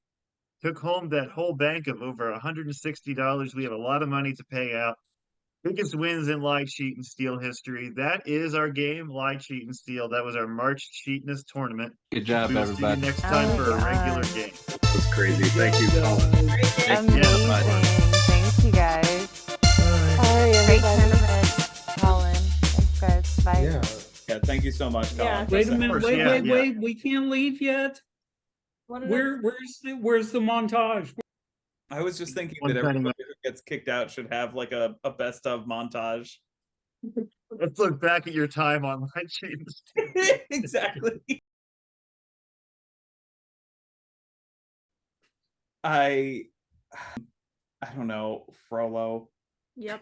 took home that whole bank of over $160. We have a lot of money to pay out. Biggest wins in Lie, Cheat, and Steal history. That is our game, Lie, Cheat, and Steal. That was our March Cheatness tournament. Good job, We will see everybody. you next time for a regular God. game. That was crazy. Thank you, Colin. Amazing. Thanks, you guys. Sorry, Great everybody. tournament, Colin. Thanks, guys. Bye. Yeah. Yeah, thank you so much, Colin. Yeah. Wait a minute, course, wait, yeah, wait, yeah. wait, we can't leave yet? What did Where's the montage? I was just thinking One that penny. everybody who gets kicked out should have like a best of montage. Let's look back at your time on Lie, Cheat, and Steal. Exactly. I don't know, Frollo. Yep.